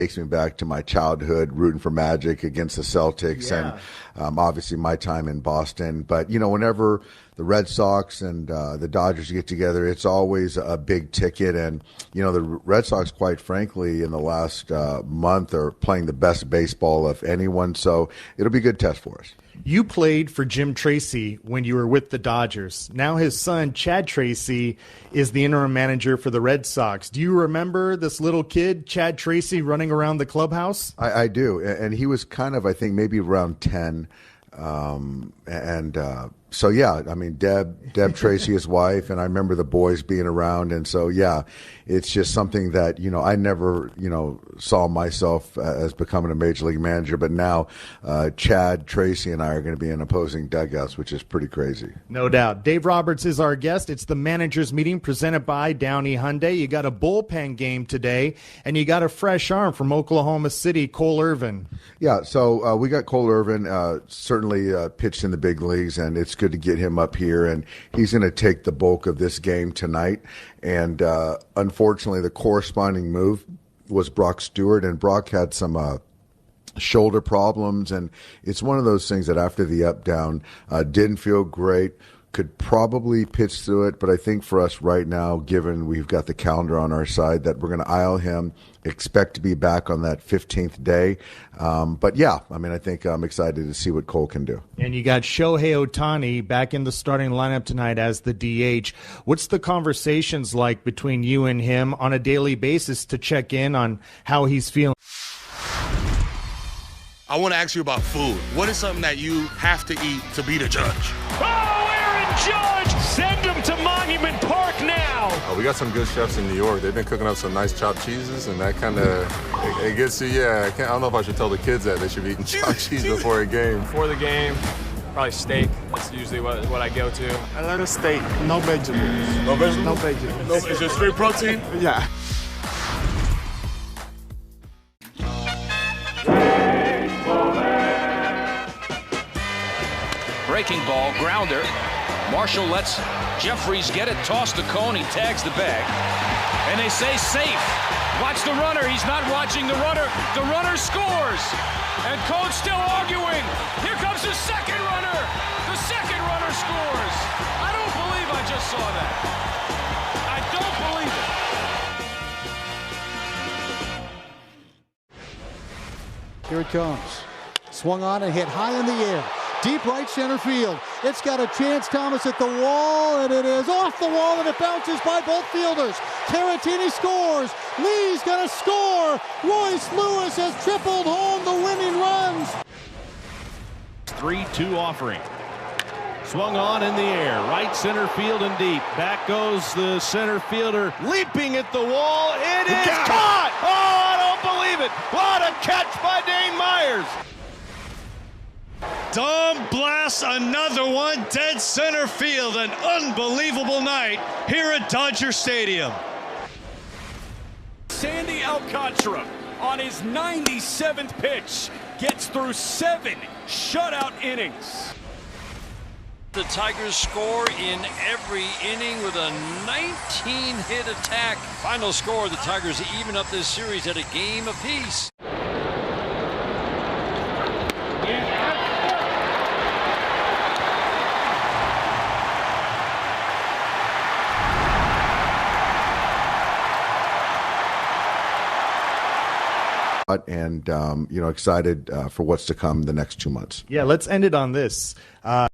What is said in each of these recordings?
Takes me back to my childhood rooting for Magic against the Celtics and obviously my time in Boston. But, whenever the Red Sox and the Dodgers get together, it's always a big ticket. And, the Red Sox, quite frankly, in the last month are playing the best baseball of anyone. So it'll be a good test for us. You played for Jim Tracy when you were with the Dodgers. Now his son, Chad Tracy, is the interim manager for the Red Sox. Do you remember this little kid, Chad Tracy, running around the clubhouse? I do. And he was kind of, I think, maybe around 10. So, yeah, I mean, Deb Tracy, his wife, and I remember the boys being around. And so, yeah, it's just something that, I never, saw myself as becoming a major league manager. But now Chad Tracy and I are going to be in opposing dugouts, which is pretty crazy. No doubt. Dave Roberts is our guest. It's the managers meeting presented by Downey Hyundai. You got a bullpen game today, and you got a fresh arm from Oklahoma City, Cole Irvin. Yeah, so we got Cole Irvin, certainly pitched in the big leagues, and it's good to get him up here, and he's going to take the bulk of this game tonight. And unfortunately, the corresponding move was Brock Stewart, and Brock had some shoulder problems, and it's one of those things that after the up-down didn't feel great. Could probably pitch through it, but I think for us right now, given we've got the calendar on our side, that we're going to aisle him, expect to be back on that 15th day. But yeah, I mean, I think I'm excited to see what Cole can do. And you got Shohei Ohtani back in the starting lineup tonight as the DH. What's the conversations like between you and him on a daily basis to check in on how he's feeling? I want to ask you about food. What is something that you have to eat to be the judge? Judge, send him to Monument Park now. We got some good chefs in New York. They've been cooking up some nice chopped cheeses, and that kind of, it gets you, I don't know if I should tell the kids that they should be eating chopped cheese before a game. Before the game, probably steak. That's usually what I go to. I like a steak, no vegetables. No vegetables? No vegetables. Is it straight protein? Yeah. Breaking ball, grounder. Marshall lets Jeffries get it, toss to Cone, he tags the bag. And they say safe. Watch the runner, he's not watching the runner. The runner scores. And Cone's still arguing. Here comes the second runner. The second runner scores. I don't believe I just saw that. I don't believe it. Here it comes. Swung on and hit high in the air. Deep right center field. It's got a chance, Thomas, at the wall, and it is off the wall, and it bounces by both fielders. Caratini scores. Lee's going to score. Royce Lewis has tripled home the winning runs. 3-2 offering. Swung on in the air. Right center field and deep. Back goes the center fielder, leaping at the wall. It is caught! Oh, I don't believe it. What a catch by Dane Myers. Dom blasts another one dead center field. An unbelievable night here at Dodger Stadium. Sandy Alcantara on his 97th pitch gets through 7 shutout innings. The Tigers score in every inning with a 19-hit attack. Final score, the Tigers even up this series at a game apiece. And, excited for what's to come the next 2 months. Yeah, let's end it on this.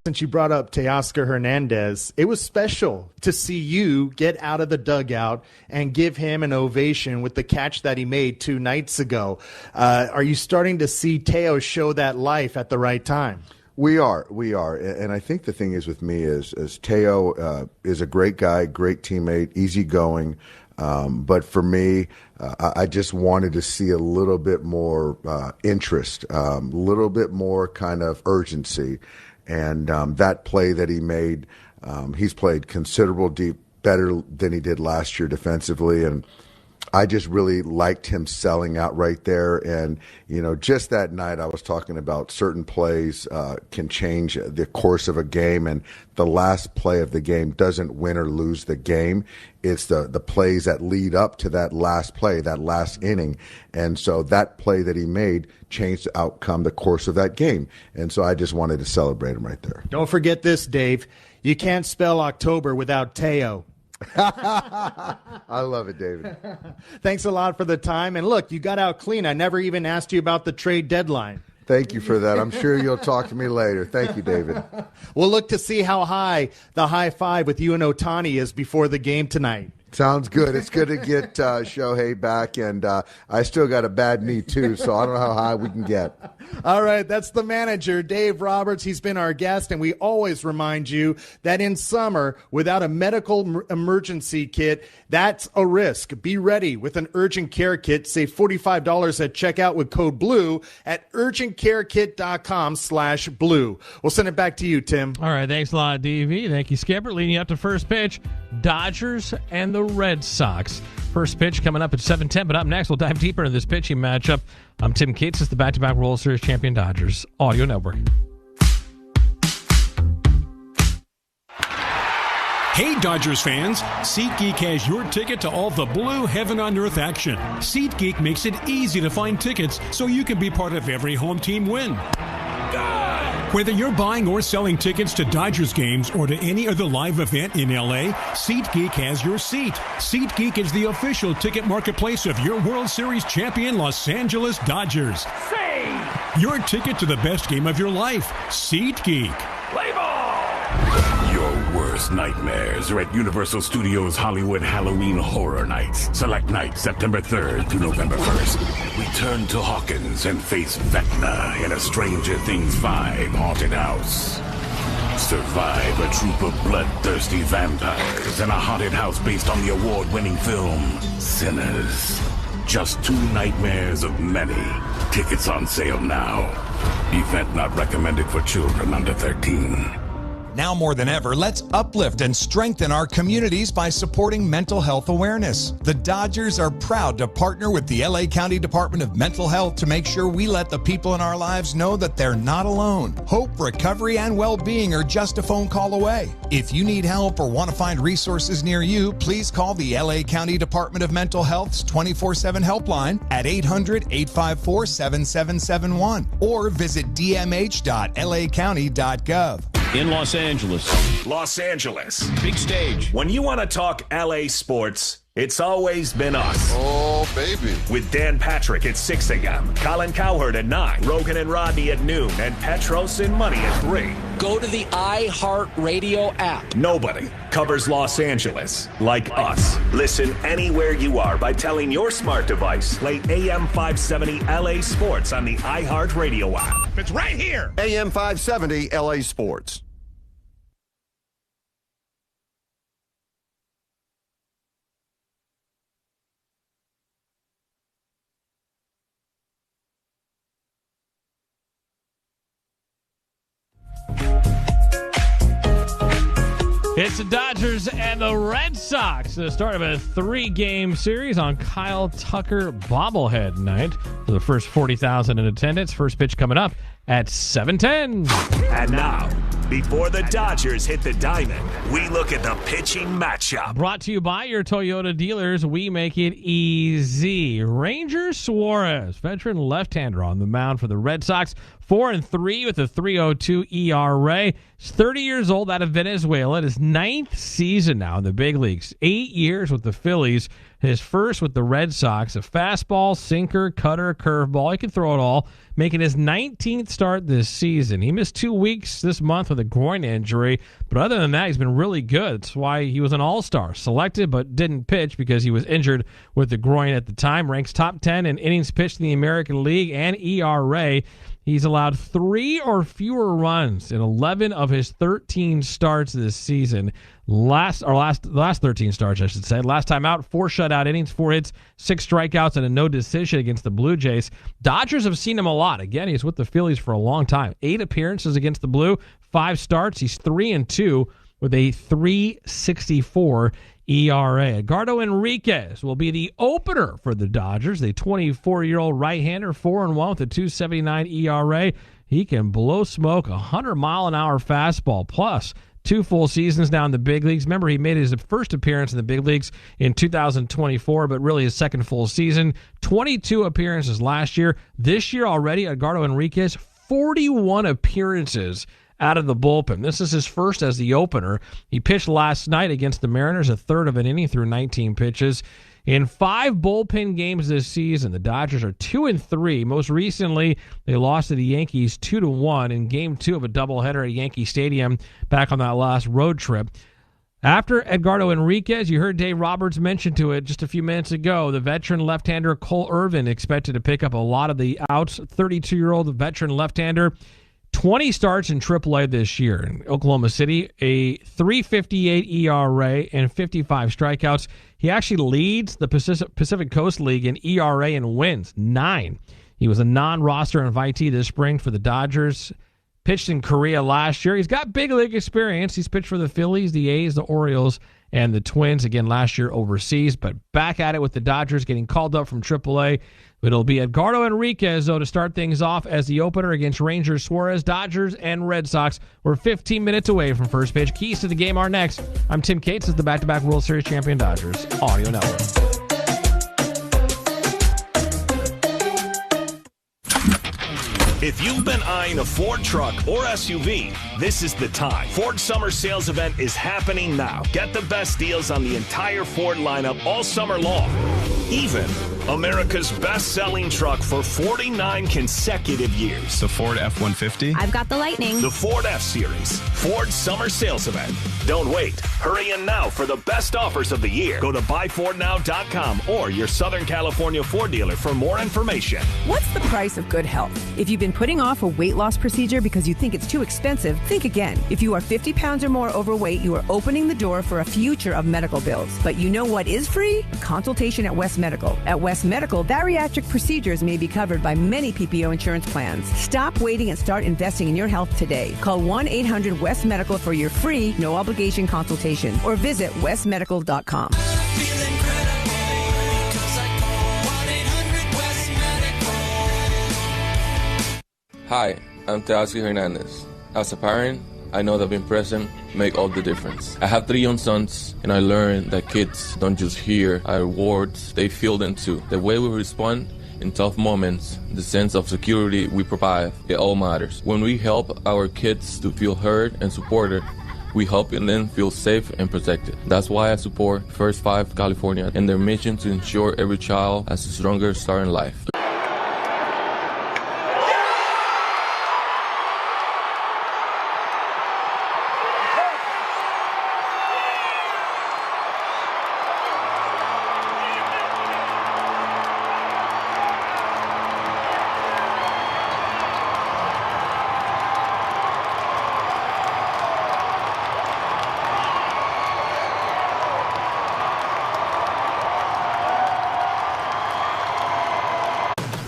Since you brought up Teoscar Hernandez, it was special to see you get out of the dugout and give him an ovation with the catch that he made 2 nights ago. Are you starting to see Teo show that life at the right time? We are. And I think the thing is with me is Teo is a great guy, great teammate, easygoing. But for me, I just wanted to see a little bit more interest, a little bit more kind of urgency. And that play that he made, he's played considerable deep better than he did last year defensively. And I just really liked him selling out right there. And, just that night I was talking about certain plays can change the course of a game. And the last play of the game doesn't win or lose the game. It's the plays that lead up to that last play, that last inning. And so that play that he made changed the outcome, the course of that game. And so I just wanted to celebrate him right there. Don't forget this, Dave. You can't spell October without Teo. I love it, David. Thanks a lot for the time. And look, you got out clean. I never even asked you about the trade deadline. Thank you for that. I'm sure you'll talk to me later. Thank you, David. We'll look to see how high the high five with you and Ohtani is before the game tonight. Sounds good. It's good to get Shohei back, and I still got a bad knee, too, so I don't know how high we can get. All right, that's the manager, Dave Roberts. He's been our guest, and we always remind you that in summer, without a medical emergency kit, that's a risk. Be ready with an urgent care kit. Save $45 at checkout with code BLUE at urgentcarekit.com/blue. We'll send it back to you, Tim. All right, thanks a lot, DV. Thank you, Skipper. Leading you up to first pitch, Dodgers and the Red Sox. First pitch coming up at 7:10, but up next, we'll dive deeper into this pitching matchup. I'm Tim Cates. It's the back-to-back World Series champion Dodgers Audio Network. Hey, Dodgers fans, SeatGeek has your ticket to all the blue heaven on earth action. SeatGeek makes it easy to find tickets so you can be part of every home team win. Whether you're buying or selling tickets to Dodgers games or to any other live event in LA, SeatGeek has your seat. SeatGeek is the official ticket marketplace of your World Series champion Los Angeles Dodgers. Your ticket to the best game of your life. SeatGeek. Play ball! Your worst nightmares are at Universal Studios Hollywood Halloween Horror Nights. Select night, September 3rd to November 1st. Return to Hawkins and face Vecna in a Stranger Things 5 haunted house. Survive a troop of bloodthirsty vampires in a haunted house based on the award-winning film Sinners. Just 2 nightmares of many. Tickets on sale now. Event not recommended for children under 13. Now more than ever, let's uplift and strengthen our communities by supporting mental health awareness. The Dodgers are proud to partner with the LA County Department of Mental Health to make sure we let the people in our lives know that they're not alone. Hope, recovery, and well-being are just a phone call away. If you need help or want to find resources near you, please call the LA County Department of Mental Health's 24/7 helpline at 800-854-7771 or visit dmh.lacounty.gov. In Los Angeles. Los Angeles. Big stage. When you want to talk LA sports, it's always been us. Oh, baby. With Dan Patrick at 6 a.m., Colin Cowherd at 9, Rogan and Rodney at noon, and Petros and Money at 3. Go to the iHeartRadio app. Nobody covers Los Angeles like us. Listen anywhere you are by telling your smart device, play AM 570 LA Sports on the iHeartRadio app. It's right here. AM 570 LA Sports. It's the Dodgers and the Red Sox, the start of a 3-game series on Kyle Tucker bobblehead night for the first 40,000 in attendance. First pitch coming up at 7:10. And now, before the Dodgers hit the diamond, we look at the pitching matchup. Brought to you by your Toyota dealers. We make it easy. Ranger Suarez, veteran left-hander on the mound for the Red Sox. 4-3 with a 3.02 ERA. He's 30 years old, out of Venezuela. His 9th season now in the big leagues. 8 years with the Phillies. His first with the Red Sox. A fastball, sinker, cutter, curveball. He can throw it all. Making his 19th start this season. He missed 2 weeks this month with a groin injury. But other than that, he's been really good. That's why he was an all-star. Selected but didn't pitch because he was injured with the groin at the time. Ranks top 10 in innings pitched in the American League and ERA. He's allowed 3 or fewer runs in 11 of his 13 starts this season. The last 13 starts, I should say. Last time out, 4 shutout innings, 4 hits, 6 strikeouts, and a no decision against the Blue Jays. Dodgers have seen him a lot. Again, he's with the Phillies for a long time. 8 appearances against the Blue, 5 starts. He's 3-2 with a 3.64 ERA. Edgardo Enriquez will be the opener for the Dodgers. The 24-year-old right-hander, 4-1 with a 2.79 ERA. He can blow smoke, 100-mile-an-hour fastball, plus 2 full seasons now in the big leagues. Remember, he made his first appearance in the big leagues in 2024, but really his second full season. 22 appearances last year. This year already, Edgardo Enriquez, 41 appearances out of the bullpen. This is his first as the opener. He pitched last night against the Mariners, a third of an inning through 19 pitches. In 5 bullpen games this season, the Dodgers are 2-3. Most recently, they lost to the Yankees 2-1 in Game 2 of a doubleheader at Yankee Stadium back on that last road trip. After Edgardo Enriquez, you heard Dave Roberts mention to it just a few minutes ago, the veteran left-hander Cole Irvin expected to pick up a lot of the outs. 32-year-old veteran left-hander, 20 starts in AAA this year in Oklahoma City, a 3.58 ERA and 55 strikeouts. He actually leads the Pacific Coast League in ERA and wins, 9. He was a non-roster invitee this spring for the Dodgers. Pitched in Korea last year. He's got big league experience. He's pitched for the Phillies, the A's, the Orioles, and the Twins, again, last year overseas. But back at it with the Dodgers, getting called up from AAA. But it'll be Edgardo Enriquez, though, to start things off as the opener against Rangers, Suarez, Dodgers, and Red Sox. We're 15 minutes away from first pitch. Keys to the game are next. I'm Tim Cates, as the back-to-back World Series champion Dodgers Audio Network. If you've been eyeing a Ford truck or SUV, this is the time. Ford Summer Sales Event is happening now. Get the best deals on the entire Ford lineup all summer long. Even America's best-selling truck for 49 consecutive years. The Ford F-150? I've got the Lightning. The Ford F-Series. Ford Summer Sales Event. Don't wait. Hurry in now for the best offers of the year. Go to buyfordnow.com or your Southern California Ford dealer for more information. What's the price of good health? If you've been putting off a weight loss procedure because you think it's too expensive, think again. If you are 50 pounds or more overweight, you are opening the door for a future of medical bills. But you know what is free? A consultation at West Medical. At West Medical, bariatric procedures may be covered by many PPO insurance plans. Stop waiting and start investing in your health today. Call 1-800-WEST-MEDICAL for your free, no-obligation consultation or visit westmedical.com. Hi, I'm Teoscar Hernandez. As a parent, I know that being present makes all the difference. I have 3 young sons, and I learned that kids don't just hear our words, they feel them too. The way we respond in tough moments, the sense of security we provide, it all matters. When we help our kids to feel heard and supported, we help them feel safe and protected. That's why I support First 5 California and their mission to ensure every child has a stronger start in life.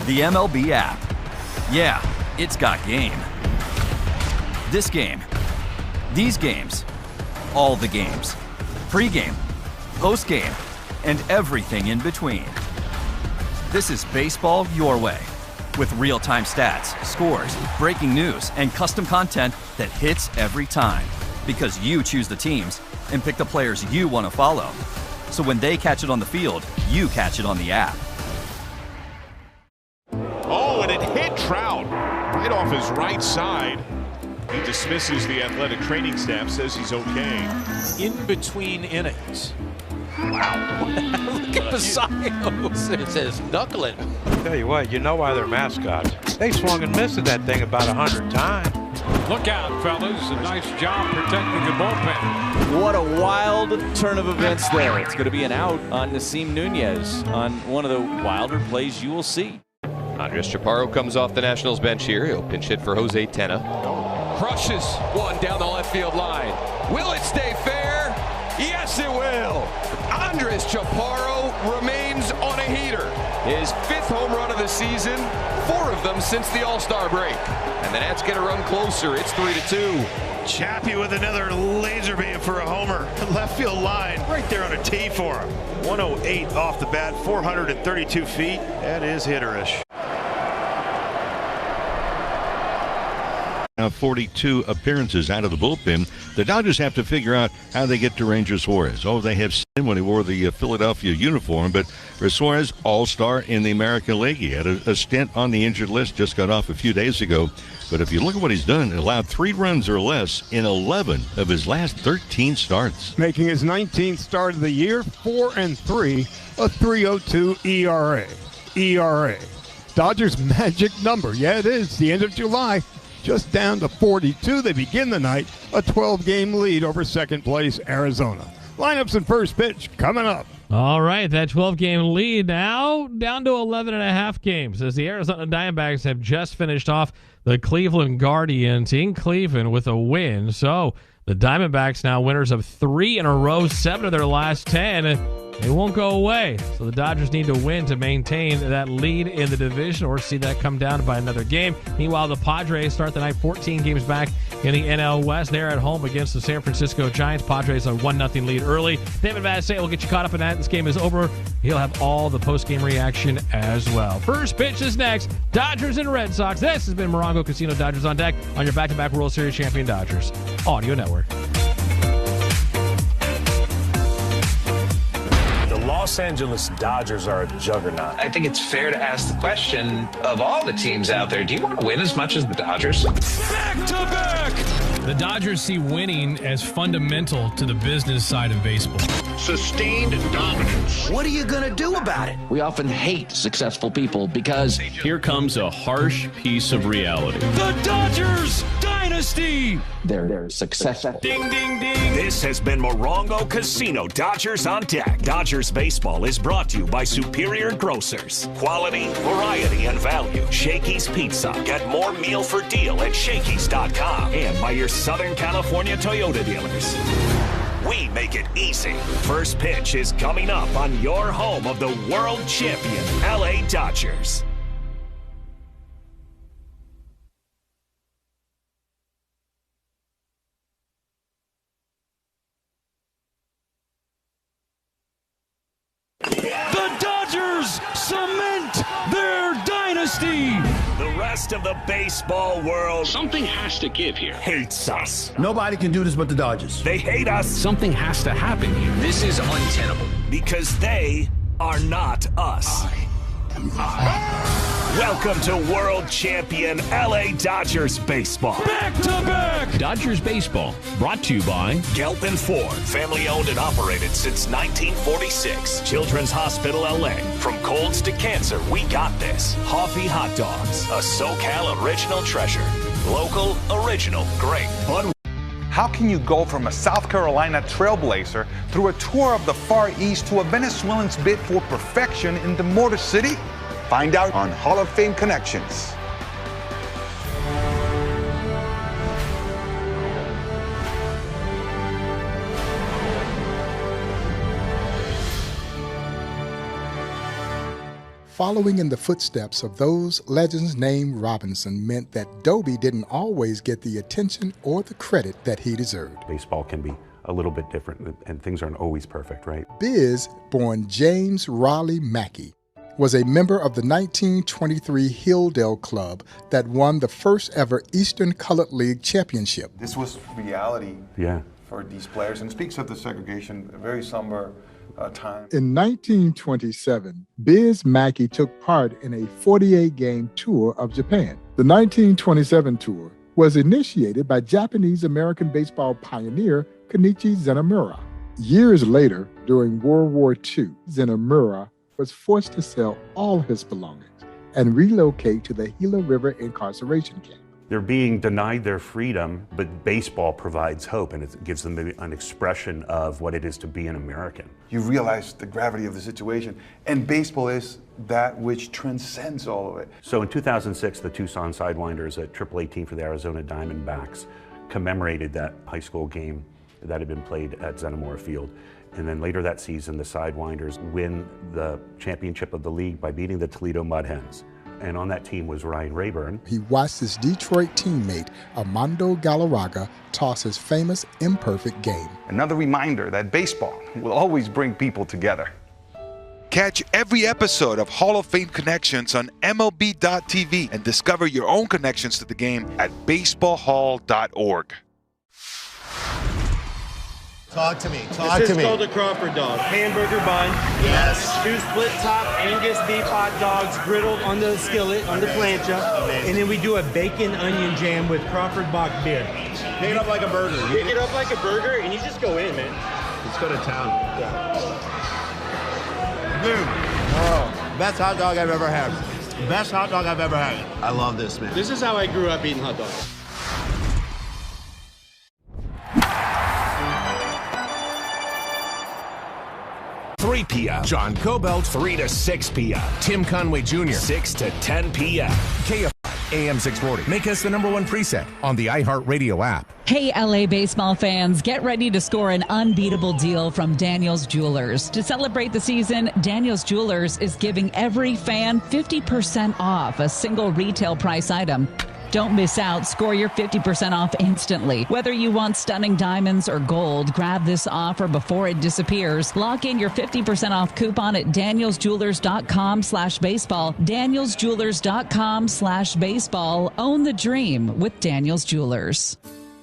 The MLB app. Yeah, it's got game. This game. These games. All the games. Pre-game, post-game, and everything in between. This is baseball your way. With real-time stats, scores, breaking news, and custom content that hits every time. Because you choose the teams and pick the players you want to follow. So when they catch it on the field, you catch it on the app. Oh, and it hit Trout right off his right side. He dismisses the athletic training staff, says he's okay. In between innings. Wow. Look at Bassios. It says knuckling. Tell you what, you know why they're mascots. They swung and missed at that thing about 100 times. Look out, fellas. A nice job protecting the bullpen. What a wild turn of events there. It's going to be an out on Nasim Nunez on one of the wilder plays you will see. Andres Chaparro comes off the Nationals bench here. He'll pinch hit for Jose Tena. Crushes one down the left field line. Will it stay fair? Yes, it will. Andres Chaparro remains on a heater. His 5th home run of the season, 4 of them since the All-Star break. And the Nats get a run closer. It's 3-2. Chappie with another laser beam for a homer. Left field line right there on a tee for him. 108 off the bat, 432 feet. That is hitterish. Now 42 appearances out of the bullpen. The Dodgers have to figure out how they get to Ranger Suarez. Oh, they have seen when he wore the Philadelphia uniform, but for Suarez, all-star in the American League. He had a stint on the injured list, just got off a few days ago. But if you look at what he's done, allowed 3 runs or less in 11 of his last 13 starts. Making his 19th start of the year, 4-3, a 3.02 ERA. Dodgers' magic number. Yeah, it is. The end of July. Just down to 42. They begin the night, a 12-game lead over second place Arizona. Lineups and first pitch coming up. All right, that 12-game lead now down to 11.5 games as the Arizona Diamondbacks have just finished off the Cleveland Guardians in Cleveland with a win. So the Diamondbacks now winners of 3 in a row, 7 of their last 10. They won't go away. So the Dodgers need to win to maintain that lead in the division or see that come down by another game. Meanwhile, the Padres start the night 14 games back in the NL West. They're at home against the San Francisco Giants. Padres a 1-0 lead early. David Vassegh will get you caught up in that. This game is over. He'll have all the post-game reaction as well. First pitch is next. Dodgers and Red Sox. This has been Morongo Casino Dodgers on Deck on your back-to-back World Series champion Dodgers Audio Network. Los Angeles Dodgers are a juggernaut. I think it's fair to ask the question of all the teams out there, do you want to win as much as the Dodgers? Back to back! The Dodgers see winning as fundamental to the business side of baseball. Sustained dominance. What are you going to do about it? We often hate successful people because here comes a harsh piece of reality. The Dodgers dynasty! They're successful. Ding, ding, ding. This has been Morongo Casino Dodgers on Deck. Dodgers Baseball is brought to you by Superior Grocers. Quality, variety, and value. Shakey's Pizza. Get more meal for deal at Shakey's.com. And by your Southern California Toyota dealers. We make it easy. First pitch is coming up on your home of the world champion LA Dodgers. The Dodgers cement their dynasty. The rest of the baseball world, Something has to give here. hates us. Nobody can do this but the Dodgers. They hate us Something has to happen here. This is untenable. because they are not us. Welcome to world champion LA Dodgers baseball. Back to back. Dodgers baseball, brought to you by Gelton Ford, family owned and operated since 1946. Children's Hospital LA. From colds to cancer, we got this. Hoffy Hot Dogs, a SoCal original treasure. Local, original, great. Bud. How can you go from a South Carolina trailblazer through a tour of the Far East to a Venezuelan's bid for perfection in the Motor City? Find out on Hall of Fame Connections. Following in the footsteps of those legends named Robinson meant that Dobie didn't always get the attention or the credit that he deserved. Baseball can be a little bit different, and things aren't always perfect, right? Biz, born James Raleigh Mackey, was a member of the 1923 Hilldale Club that won the first ever Eastern Colored League championship. This was reality for these players, and speaks of the segregation, a very somber time. In 1927, Biz Mackey took part in a 48-game tour of Japan. The 1927 tour was initiated by Japanese-American baseball pioneer Kenichi Zenemura. Years later, during World War II, Zenemura was forced to sell all his belongings and relocate to the Gila River incarceration camp. They're being denied their freedom, but baseball provides hope, and it gives them an expression of what it is to be an American. You realize the gravity of the situation, and baseball is that which transcends all of it. So in 2006, the Tucson Sidewinders, a AAA team for the Arizona Diamondbacks, commemorated that high school game that had been played at Zenemura Field. And then later that season, the Sidewinders win the championship of the league by beating the Toledo Mud Hens. And on that team was Ryan Rayburn. He watched his Detroit teammate, Armando Galarraga, toss his famous imperfect game. Another reminder that baseball will always bring people together. Catch every episode of Hall of Fame Connections on MLB.tv and discover your own connections to the game at baseballhall.org. Talk to me. This is called a Crawford dog. Hamburger bun. Yes. Two split top Angus beef hot dogs griddled on the skillet, on the plancha. Amazing. And then we do a bacon onion jam with Crawford Bock beer. Pick it up like a burger. Pick it up like a burger and you just go in, man. Let's go to town. Yeah. Oh, best hot dog I've ever had. Best hot dog I've ever had. I love this, man. This is how I grew up eating hot dogs. Three p.m. John Cobelt, 3 to 6 p.m. Tim Conway Jr., 6 to 10 p.m. KFI AM 640. Make us the #1 preset on the iHeartRadio app. Hey, LA baseball fans, get ready to score an unbeatable deal from Daniel's Jewelers. To celebrate the season, Daniel's Jewelers is giving every fan 50% off a single retail price item. Don't miss out. Score your 50% off instantly. Whether you want stunning diamonds or gold, grab this offer before it disappears. Lock in your 50% off coupon at danielsjewelers.com/baseball. danielsjewelers.com/baseball. Own the dream with Daniel's Jewelers.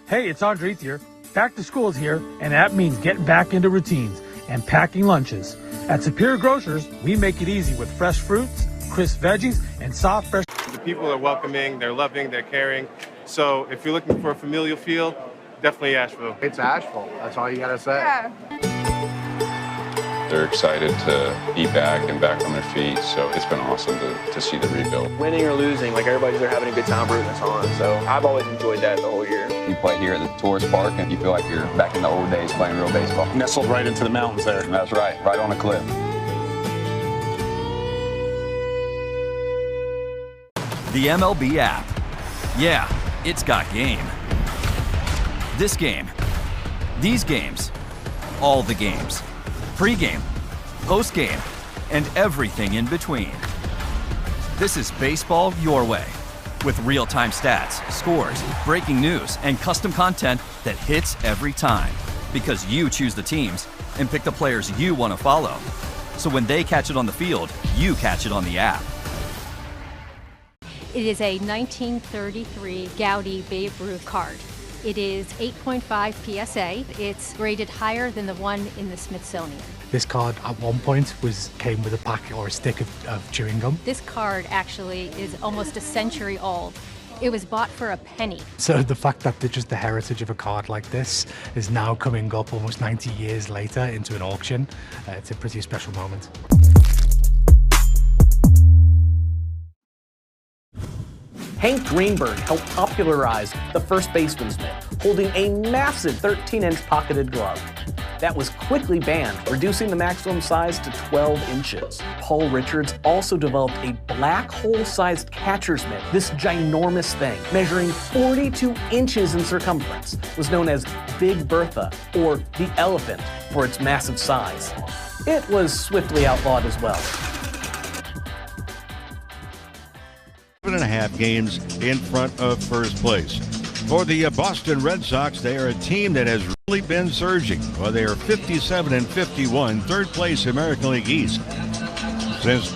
Hey, it's Andre here. Back to school is here, and that means getting back into routines and packing lunches. At Superior Grocers, we make it easy with fresh fruits, crisp veggies, and soft, fresh. The people are welcoming, they're loving, they're caring. So if you're looking for a familial feel, definitely Asheville. It's Asheville. That's all you got to say. Yeah. They're excited to be back and back on their feet, so it's been awesome to see the rebuild. Winning or losing, like everybody's there having a good time rooting us on, so I've always enjoyed that the whole year. You play here at the tourist park and you feel like you're back in the old days playing real baseball. Nestled right into the mountains there. That's right on a cliff. The MLB app. Yeah, it's got game. This game. These games. All the games. Pre-game, post-game, and everything in between. This is baseball your way. With real-time stats, scores, breaking news, and custom content that hits every time. Because you choose the teams and pick the players you want to follow. So when they catch it on the field, you catch it on the app. It is a 1933 Gaudy Babe Ruth card. It is 8.5 PSA. It's graded higher than the one in the Smithsonian. This card at one point came with a pack or a stick of chewing gum. This card actually is almost a century old. It was bought for a penny. So the fact that just the heritage of a card like this is now coming up almost 90 years later into an auction, it's a pretty special moment. Hank Greenberg helped popularize the first baseman's mitt, holding a massive 13-inch pocketed glove. That was quickly banned, reducing the maximum size to 12 inches. Paul Richards also developed a black hole-sized catcher's mitt. This ginormous thing, measuring 42 inches in circumference, was known as Big Bertha, or the elephant, for its massive size. It was swiftly outlawed as well. 7.5 games in front of first place. For the Boston Red Sox, they are a team that has really been surging. Well, they are 57-51, third place American League East. Since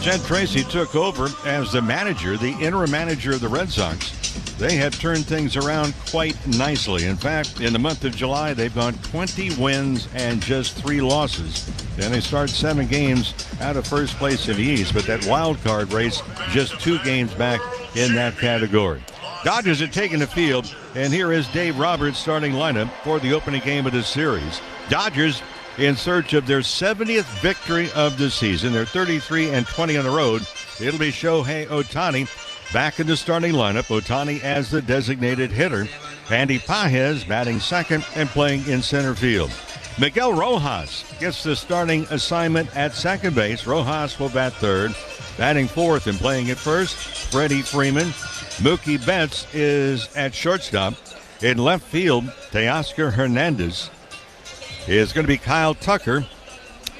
Jed Tracy took over as the manager, the interim manager of the Red Sox, they have turned things around quite nicely. In fact, in the month of July, they've gone 20 wins and just 3 losses. And they start 7 games out of first place in the East, but that wild card race just 2 games back in that category. Dodgers have taken the field, and here is Dave Roberts' starting lineup for the opening game of this series. Dodgers in search of their 70th victory of the season. They're 33-20 on the road. It'll be Shohei Ohtani back in the starting lineup. Ohtani as the designated hitter. Andy Pages batting second and playing in center field. Miguel Rojas gets the starting assignment at second base. Rojas will bat third. Batting fourth and playing at first, Freddie Freeman. Mookie Betts is at shortstop. In left field, Teoscar Hernandez is going to be Kyle Tucker.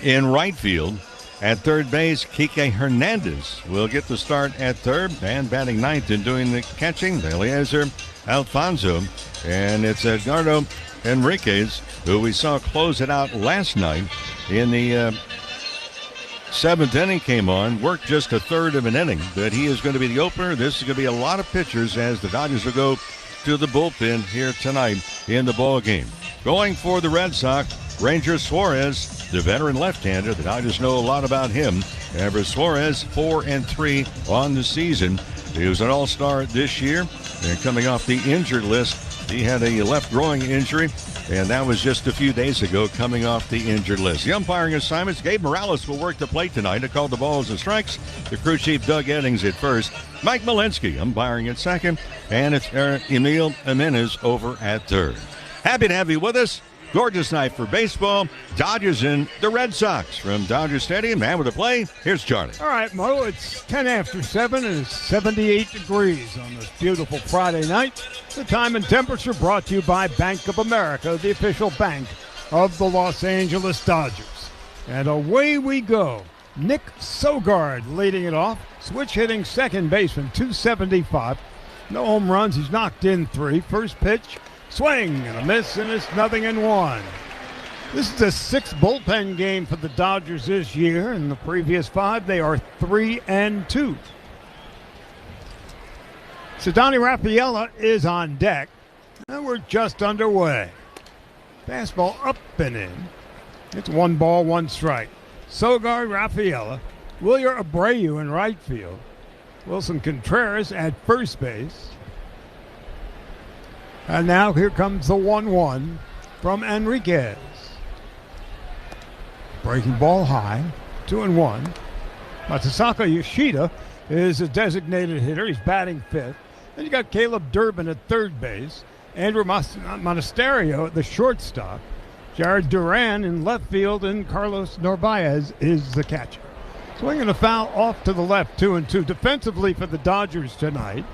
In right field, At third base, Kike Hernandez will get the start at third, and batting ninth and doing the catching, Eliezer Alfonso. And it's Edgardo Enriquez, who we saw close it out last night in the seventh inning, came on, worked just a third of an inning, but he is going to be the opener. This is going to be a lot of pitchers as the Dodgers will go to the bullpen here tonight in the ball game. Going for the Red Sox, Ranger Suarez, the veteran left-hander. The Dodgers know a lot about him. Ever Suarez, 4-3 on the season. He was an all-star this year, and coming off the injured list, he had a left groin injury, and that was just a few days ago, coming off the injured list. The umpiring assignments, Gabe Morales will work the plate tonight to call the balls and strikes. The crew chief, Doug Eddings, at first. Mike Malinsky umpiring at second, and it's Emil Jimenez over at third. Happy to have you with us. Gorgeous night for baseball. Dodgers and the Red Sox from Dodger Stadium. Man with the play, here's Charlie. All right, Mo, it's 10 after 7 and it's 78 degrees on this beautiful Friday night. The time and temperature brought to you by Bank of America, the official bank of the Los Angeles Dodgers. And away we go. Nick Sogard leading it off. Switch hitting second baseman, 275. No home runs. He's knocked in 3. First pitch. Swing and a miss, and it's 0-1. This is the sixth bullpen game for the Dodgers this year. In the previous 5, they are 3-2. So Donnie Raffaella is on deck, and we're just underway. Fastball up and in. It's 1 ball, 1 strike. Sogard, Raffaella, Wilyer Abreu in right field, Wilson Contreras at first base. And now here comes the 1-1 from Enriquez. Breaking ball high, 2-1. Matsusaka Yoshida is a designated hitter. He's batting fifth. Then you got Caleb Durbin at third base. Andrew Monasterio at the shortstop. Jared Duran in left field, and Carlos Narvaez is the catcher. Swinging a foul off to the left, 2-2. Defensively for the Dodgers tonight,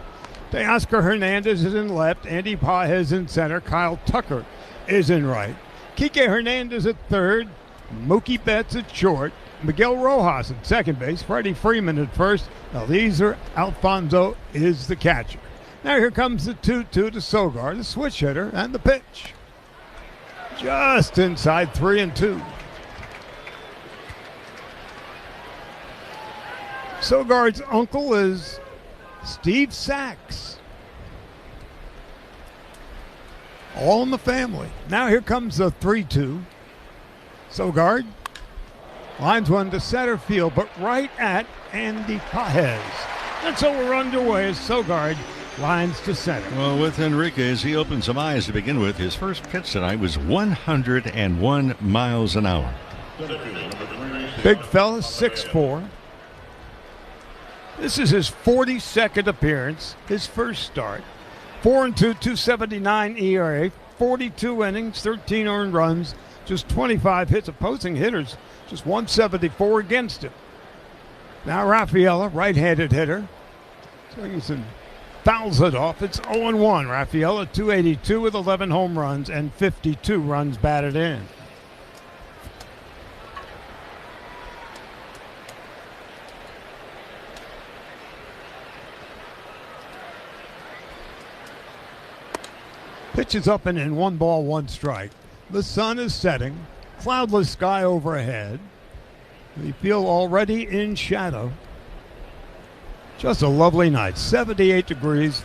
Teoscar Hernandez is in left. Andy Pages in center. Kyle Tucker is in right. Kike Hernandez at third. Mookie Betts at short. Miguel Rojas at second base. Freddie Freeman at first. Eliezer Alfonso is the catcher. Now here comes the 2-2 to Sogard, the switch hitter, and the pitch. Just inside 3-2. Sogard's uncle is Steve Sachs. All in the family. Now here comes the 3-2. Sogard lines one to center field, but right at Andy Pages. And so we're underway as Sogard lines to center. Well, with Enriquez, he opened some eyes to begin with. His first pitch tonight was 101 miles an hour. Big fella, 6'4". This is his 42nd appearance, his first start. 4-2, 2.79 ERA, 42 innings, 13 earned runs, just 25 hits. Opposing hitters, just 174 against him. Now Raffaella, right-handed hitter, swings and fouls it off. It's 0-1. Raffaella, 282 with 11 home runs and 52 runs batted in. Pitch is up and in, 1 ball, 1 strike. The sun is setting, cloudless sky overhead. We feel already in shadow. Just a lovely night, 78 degrees,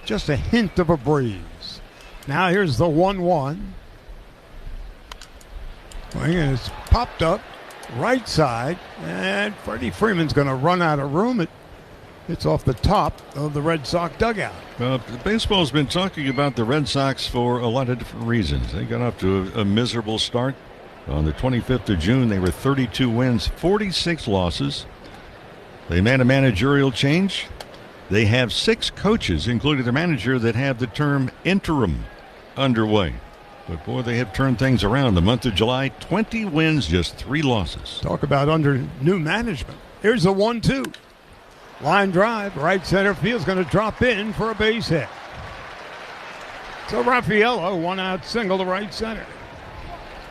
just a hint of a breeze. Now here's the 1-1. And it's popped up, right side, and Freddie Freeman's going to run out of room. It's off the top of the Red Sox dugout. Well, baseball's been talking about the Red Sox for a lot of different reasons. They got off to a miserable start. On the 25th of June, they were 32 wins, 46 losses. They made a managerial change. They have 6 coaches, including the manager, that have the term interim underway. But, boy, they have turned things around. The month of July, 20 wins, just 3 losses. Talk about under new management. Here's the 1-2. Line drive, right center field's going to drop in for a base hit. So Raffaella, 1-out single to right center.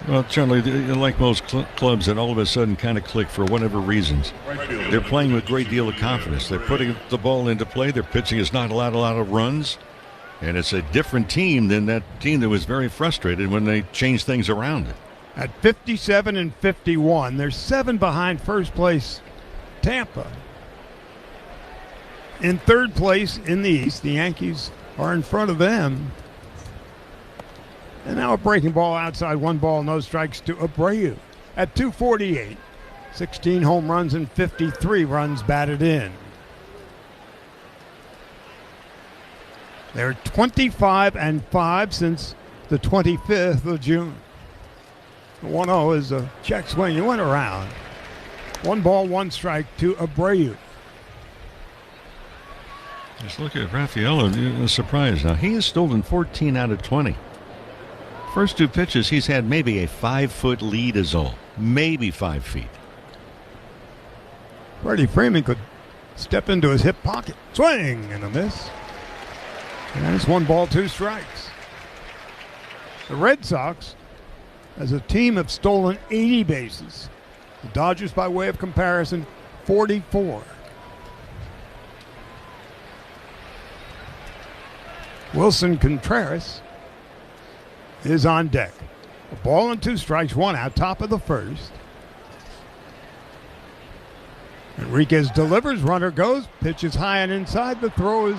Well, Charlie, like most clubs that all of a sudden kind of click for whatever reasons, they're playing with a great deal of confidence. They're putting the ball into play. Their pitching has not allowed a lot of runs. And it's a different team than that team that was very frustrated when they changed things around. At 57 and 51, they're 7 behind first place Tampa. In third place in the East, the Yankees are in front of them. And now a breaking ball outside, 1 ball, no strikes to Abreu. At 248, 16 home runs and 53 runs batted in. They're 25 and 5 since the 25th of June. The 1-0 is a check swing. He went around. 1 ball, 1 strike to Abreu. Just look at Rafaela. A surprise. Now, he has stolen 14 out of 20. First 2 pitches, he's had maybe a 5-foot lead is all. Maybe 5 feet. Freddie Freeman could step into his hip pocket. Swing and a miss. And it's 1 ball, 2 strikes. The Red Sox, as a team, have stolen 80 bases. The Dodgers, by way of comparison, 44. Wilson Contreras is on deck. A ball and 2 strikes, 1 out, top of the first. Enriquez delivers, runner goes, pitches high and inside. The throw is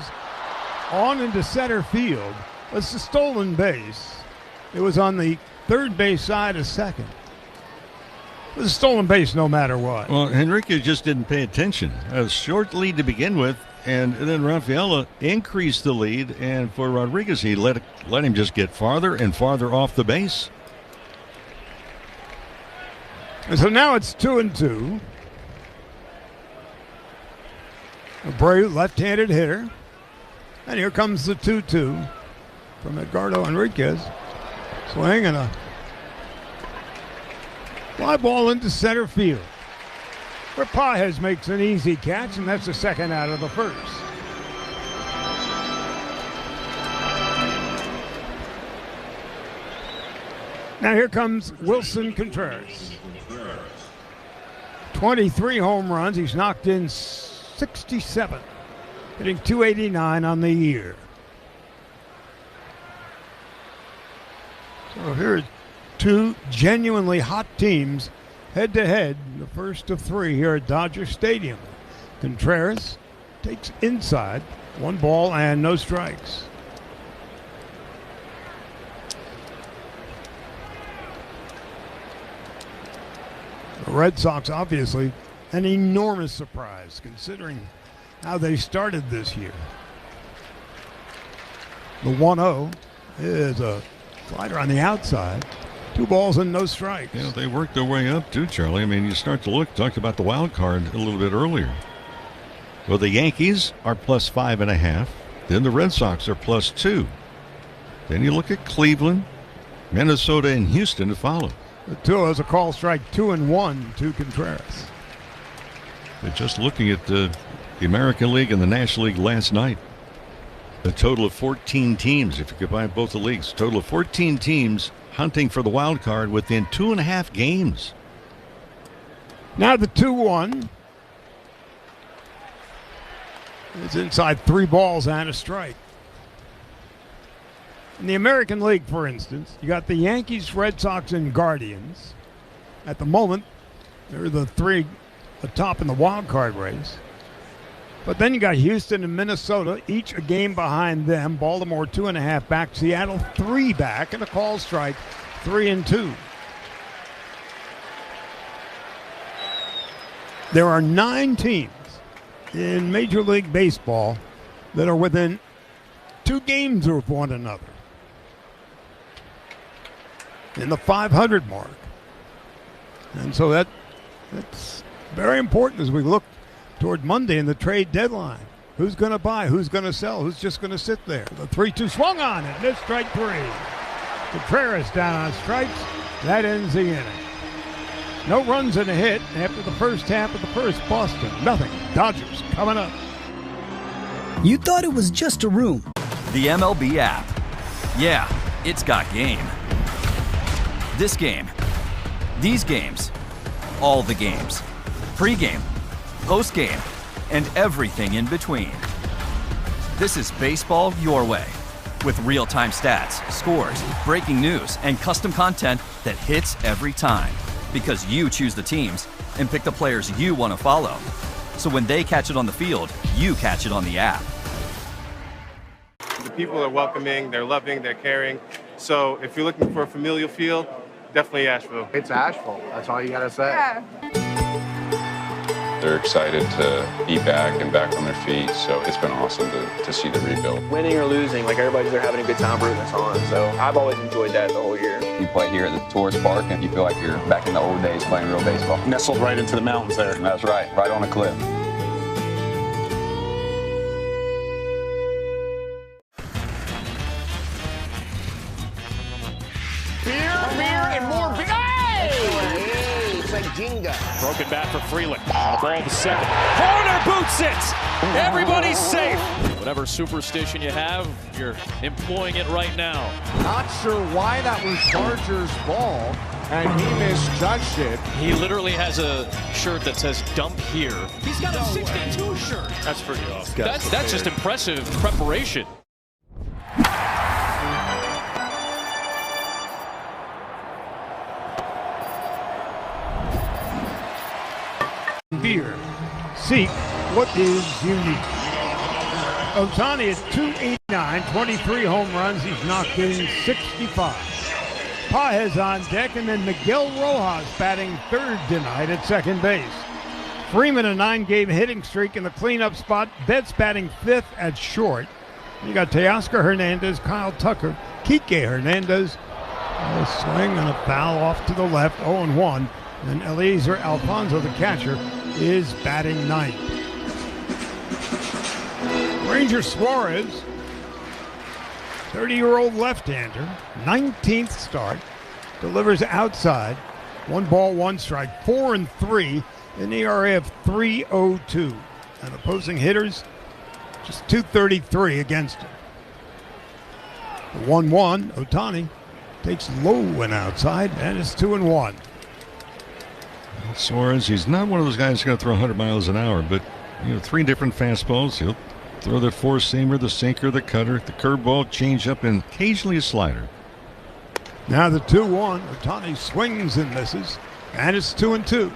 on into center field. It's a stolen base. It was on the third base side of second. It was a stolen base no matter what. Well, Enriquez just didn't pay attention. A short lead to begin with, and then Rafaela increased the lead, and for Rodriguez, he let him just get farther and farther off the base. And so now it's 2-2. Abreu, left-handed hitter. And here comes the 2-2 from Edgardo Enriquez. Swing and a fly ball into center field, where Pages makes an easy catch, and that's the 2nd out of the first. Now here comes Wilson Contreras. 23 home runs. He's knocked in 67. Hitting .289 on the year. So here are 2 genuinely hot teams head-to-head, the first of 3 here at Dodger Stadium. Contreras takes inside, 1 ball and no strikes. The Red Sox, obviously, an enormous surprise considering how they started this year. The 1-0 is a slider on the outside. 2 balls and no strikes. Yeah, they worked their way up too, Charlie. I mean, you start to talked about the wild card a little bit earlier. Well, the Yankees are plus 5.5. Then the Red Sox are plus 2. Then you look at Cleveland, Minnesota, and Houston to follow. The 2 is a call strike, 2-1 to Contreras. But just looking at the American League and the National League last night, a total of 14 teams, if you combine both the leagues, a total of 14 teams hunting for the wild card within 2.5 games. Now the 2-1. It's inside 3 balls and a strike. In the American League, for instance, you got the Yankees, Red Sox, and Guardians. At the moment, they're the 3 atop in the wild card race. But then you got Houston and Minnesota, each a game behind them. Baltimore 2.5 back. Seattle 3 back, and a call strike, 3-2. There are 9 teams in Major League Baseball that are within 2 games of one another in the 500 mark. And so that's very important as we look toward Monday in the trade deadline. Who's going to buy? Who's going to sell? Who's just going to sit there? The 3-2 swung on it. Missed strike 3. Contreras down on strikes. That ends the inning. No runs and a hit after the first half of the first. Boston, nothing. Dodgers coming up. You thought it was just a room. The MLB app. Yeah, it's got game. This game These games, all the games, pre-game, post-game, and everything in between. This is baseball your way, with real-time stats, scores, breaking news, and custom content that hits every time. Because you choose the teams and pick the players you want to follow. So when they catch it on the field, you catch it on the app. The people are welcoming, they're loving, they're caring. So if you're looking for a familial feel, definitely Asheville. It's Asheville. That's all you got to say. Yeah. They're excited to be back and back on their feet, so it's been awesome to see the rebuild. Winning or losing, like everybody's there having a good time rooting us on. So I've always enjoyed that the whole year. You play here at the tourist park and you feel like you're back in the old days playing real baseball. Nestled right into the mountains there. That's right on a cliff. Beer, and more beer. Hey! It's like Jenga. Broken bat for Freeland. Ball to second. Corner boots it. Everybody's safe. Whatever superstition you have, you're employing it right now. Not sure why that was Barger's ball, and he misjudged it. He literally has a shirt that says "Dump Here." He's got a 62 shirt. That's pretty awesome. That's just impressive preparation. Beer. Seek what is unique. Ohtani at 289, 23 home runs. He's knocked in 65. Paez on deck, and then Miguel Rojas batting third tonight at second base. Freeman a 9-game hitting streak in the cleanup spot. Betts batting fifth at short. You got Teoscar Hernandez, Kyle Tucker, Kike Hernandez. A swing and a foul off to the left, 0-1. And Eliezer Alfonso, the catcher, is batting ninth. Ranger Suarez, 30-year-old left-hander, 19th start, delivers outside, 1 ball, 1 strike, 4-3, an ERA of 3.02. And opposing hitters, just 233 against him. The 1-1, Ohtani takes low and outside, and it's 2-1. Suarez, he's not one of those guys who's going to throw 100 miles an hour, but 3 different fastballs. He'll throw the four-seamer, the sinker, the cutter, the curveball, changeup, and occasionally a slider. Now the 2-1. Ohtani swings and misses, and it's 2-2.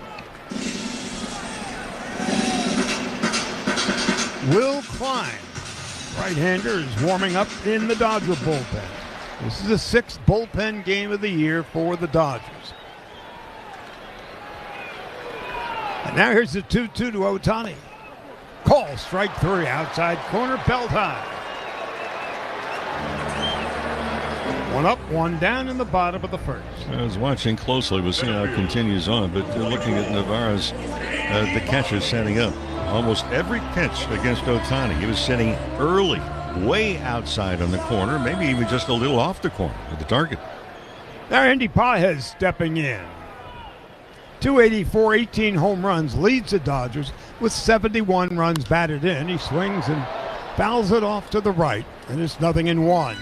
Will Klein, right-hander, is warming up in the Dodger bullpen. This is the 6th bullpen game of the year for the Dodgers. And now here's the 2-2 to Ohtani. Call, strike 3, outside corner, belt high. 1 up, 1 down in the bottom of the first. I was watching closely. We'll see how it continues on, but looking at Navarro's, the catcher setting up. Almost every pitch against Ohtani, he was sitting early, way outside on the corner, maybe even just a little off the corner with the target. Now Andy Paez stepping in. 284, 18 home runs, leads the Dodgers with 71 runs batted in. He swings and fouls it off to the right, and it's 0-1.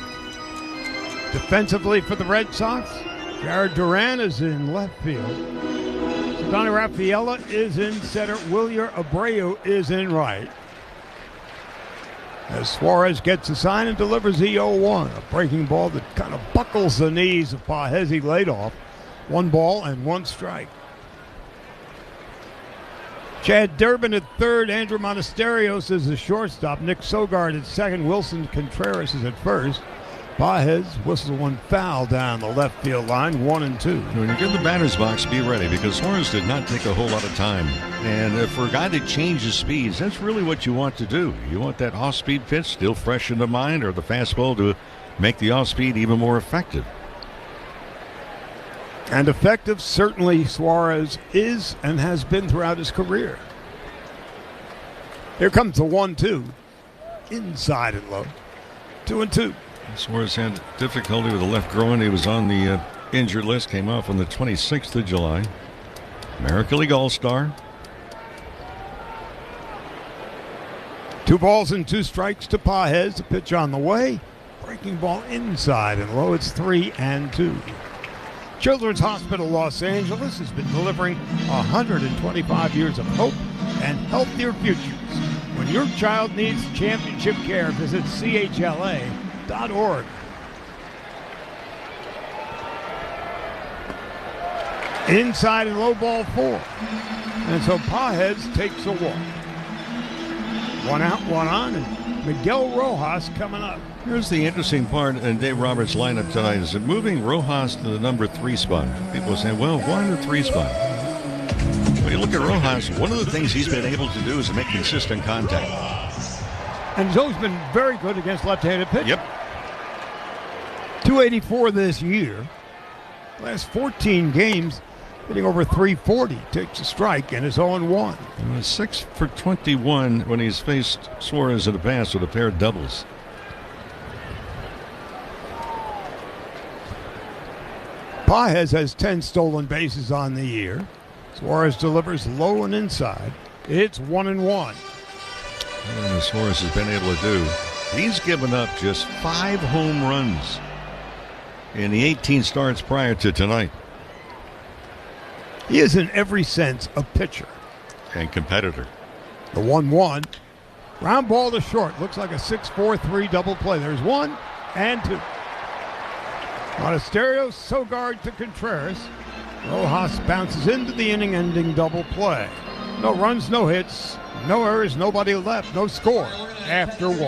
Defensively for the Red Sox, Jared Duran is in left field. Donnie Raffaella is in center. Wilyer Abreu is in right. As Suarez gets a sign and delivers the 0-1, a breaking ball that kind of buckles the knees of Paez. He laid off. 1 ball and 1 strike. Chad Durbin at third. Andrew Monasterios is the shortstop. Nick Sogard at second. Wilson Contreras is at first. Paez whistles 1 foul down the left field line, 1-2. When you get in the batter's box, be ready, because Suarez did not take a whole lot of time. And for a guy that changes speeds, that's really what you want to do. You want that off-speed pitch still fresh in the mind, or the fastball to make the off-speed even more effective. And effective, certainly Suarez is and has been throughout his career. Here comes the 1-2. Inside and low. 2-2. Suarez had difficulty with the left groin. He was on the injured list, came off on the 26th of July. American League All-Star. 2 balls and 2 strikes to Paez. The pitch on the way. Breaking ball inside and low. It's 3-2. Children's Hospital Los Angeles has been delivering 125 years of hope and healthier futures. When your child needs championship care, visit chla.org. Inside and low ball 4. And so Pajes takes a walk. One out, one on, and Miguel Rojas coming up. Here's the interesting part in Dave Roberts' lineup tonight is moving Rojas to the number 3 spot. People say, well, why the 3 spot? When you look at Rojas, one of the things he's been able to do is to make consistent contact. And he's always been very good against left-handed pitching. Yep. 284 this year. Last 14 games, hitting over 340. Takes a strike and is 0-1. 6 for 21 when he's faced Suarez in the past with a pair of doubles. Pajes has 10 stolen bases on the year. Suarez delivers low and inside. It's 1-1. Suarez has been able to do. He's given up just 5 home runs in the 18 starts prior to tonight. He is in every sense a pitcher. And competitor. The 1-1. Ground ball to short. Looks like a 6-4-3 double play. There's 1 and 2. Monasterio, Sogard to Contreras. Rojas bounces into the inning-ending double play. No runs, no hits, no errors, nobody left, no score after 1.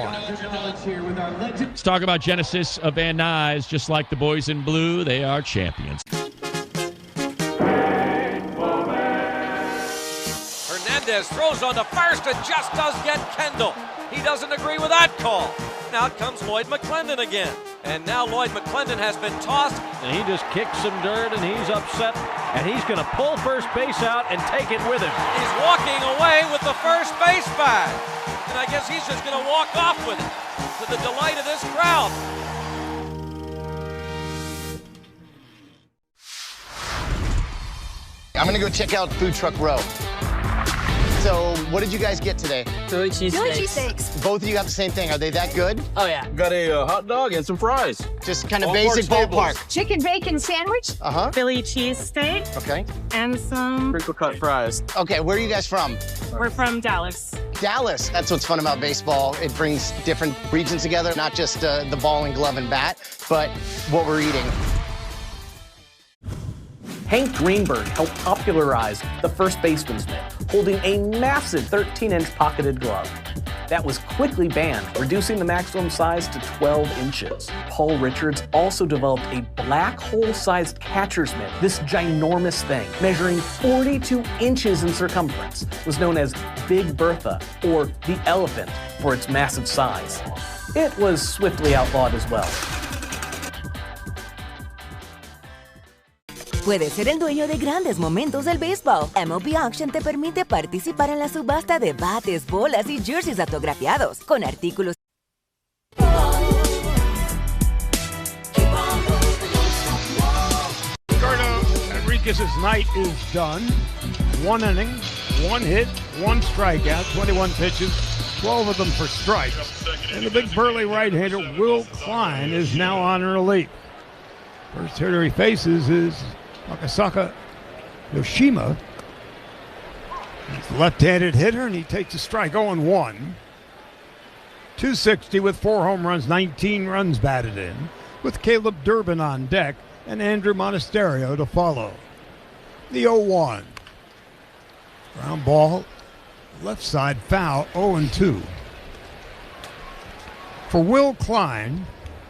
Let's talk about Genesis of Van Nuys. Just like the boys in blue, they are champions. Hernandez throws on the first and just does get Kendall. He doesn't agree with that call. Now comes Lloyd McClendon again. And now Lloyd McClendon has been tossed. And he just kicked some dirt and he's upset. And he's going to pull first base out and take it with him. He's walking away with the first base bag. And I guess he's just going to walk off with it to the delight of this crowd. I'm going to go check out Food Truck Row. So, what did you guys get today? Philly cheesesteaks. Both of you got the same thing. Are they that good? Oh, yeah. Got a hot dog and some fries. Just kind of basic ballpark. Chicken bacon sandwich. Uh-huh. Philly cheesesteak. Okay. And some... Crinkle cut fries. Okay, where are you guys from? We're from Dallas. Dallas. That's what's fun about baseball. It brings different regions together, not just the ball and glove and bat, but what we're eating. Hank Greenberg helped popularize the first baseman's mitt, holding a massive 13-inch pocketed glove. That was quickly banned, reducing the maximum size to 12 inches. Paul Richards also developed a black hole-sized catcher's mitt. This ginormous thing, measuring 42 inches in circumference, was known as Big Bertha, or the elephant, for its massive size. It was swiftly outlawed as well. Puedes ser el dueño de grandes momentos del béisbol. MLB Auction te permite participar en la subasta de bates, bolas y jerseys autografiados con artículos. Ricardo Enriquez's night is done. 1 inning, 1 hit, 1 strikeout, 21 pitches, 12 of them for strikes. And the big burly right-hander Will Klein is now on relief. First hitter he faces is Akasaka Yoshima. He's a left-handed hitter, and he takes a strike, 0-1. 260 with 4 home runs, 19 runs batted in, with Caleb Durbin on deck and Andrew Monasterio to follow. The 0-1. Ground ball, left side foul, 0-2. For Will Klein,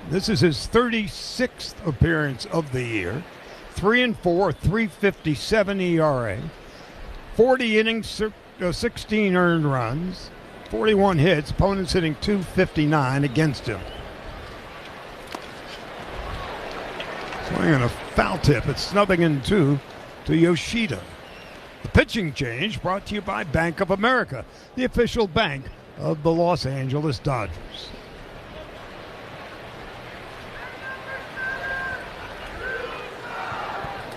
this is his 36th appearance of the year. 3-4, 3.57 ERA, 40 innings, 16 earned runs, 41 hits. Opponents hitting .259 against him. Swing on a foul tip. It's snubbing in 2 to Yoshida. The pitching change brought to you by Bank of America, the official bank of the Los Angeles Dodgers.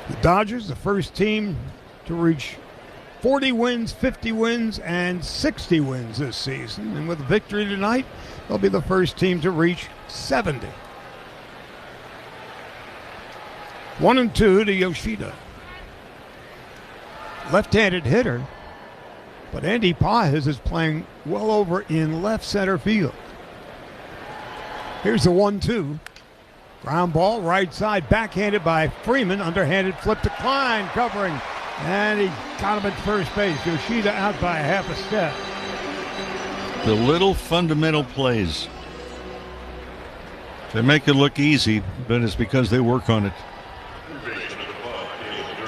The Dodgers, the first team to reach 40 wins, 50 wins, and 60 wins this season. And with a victory tonight, they'll be the first team to reach 70. 1-2 to Yoshida. Left-handed hitter, but Andy Pajes is playing well over in left center field. Here's the 1-2. Ground ball, right side, backhanded by Freeman. Underhanded flip to Klein, covering. And he got him at first base. Yoshida out by a half a step. The little fundamental plays. They make it look easy, but it's because they work on it.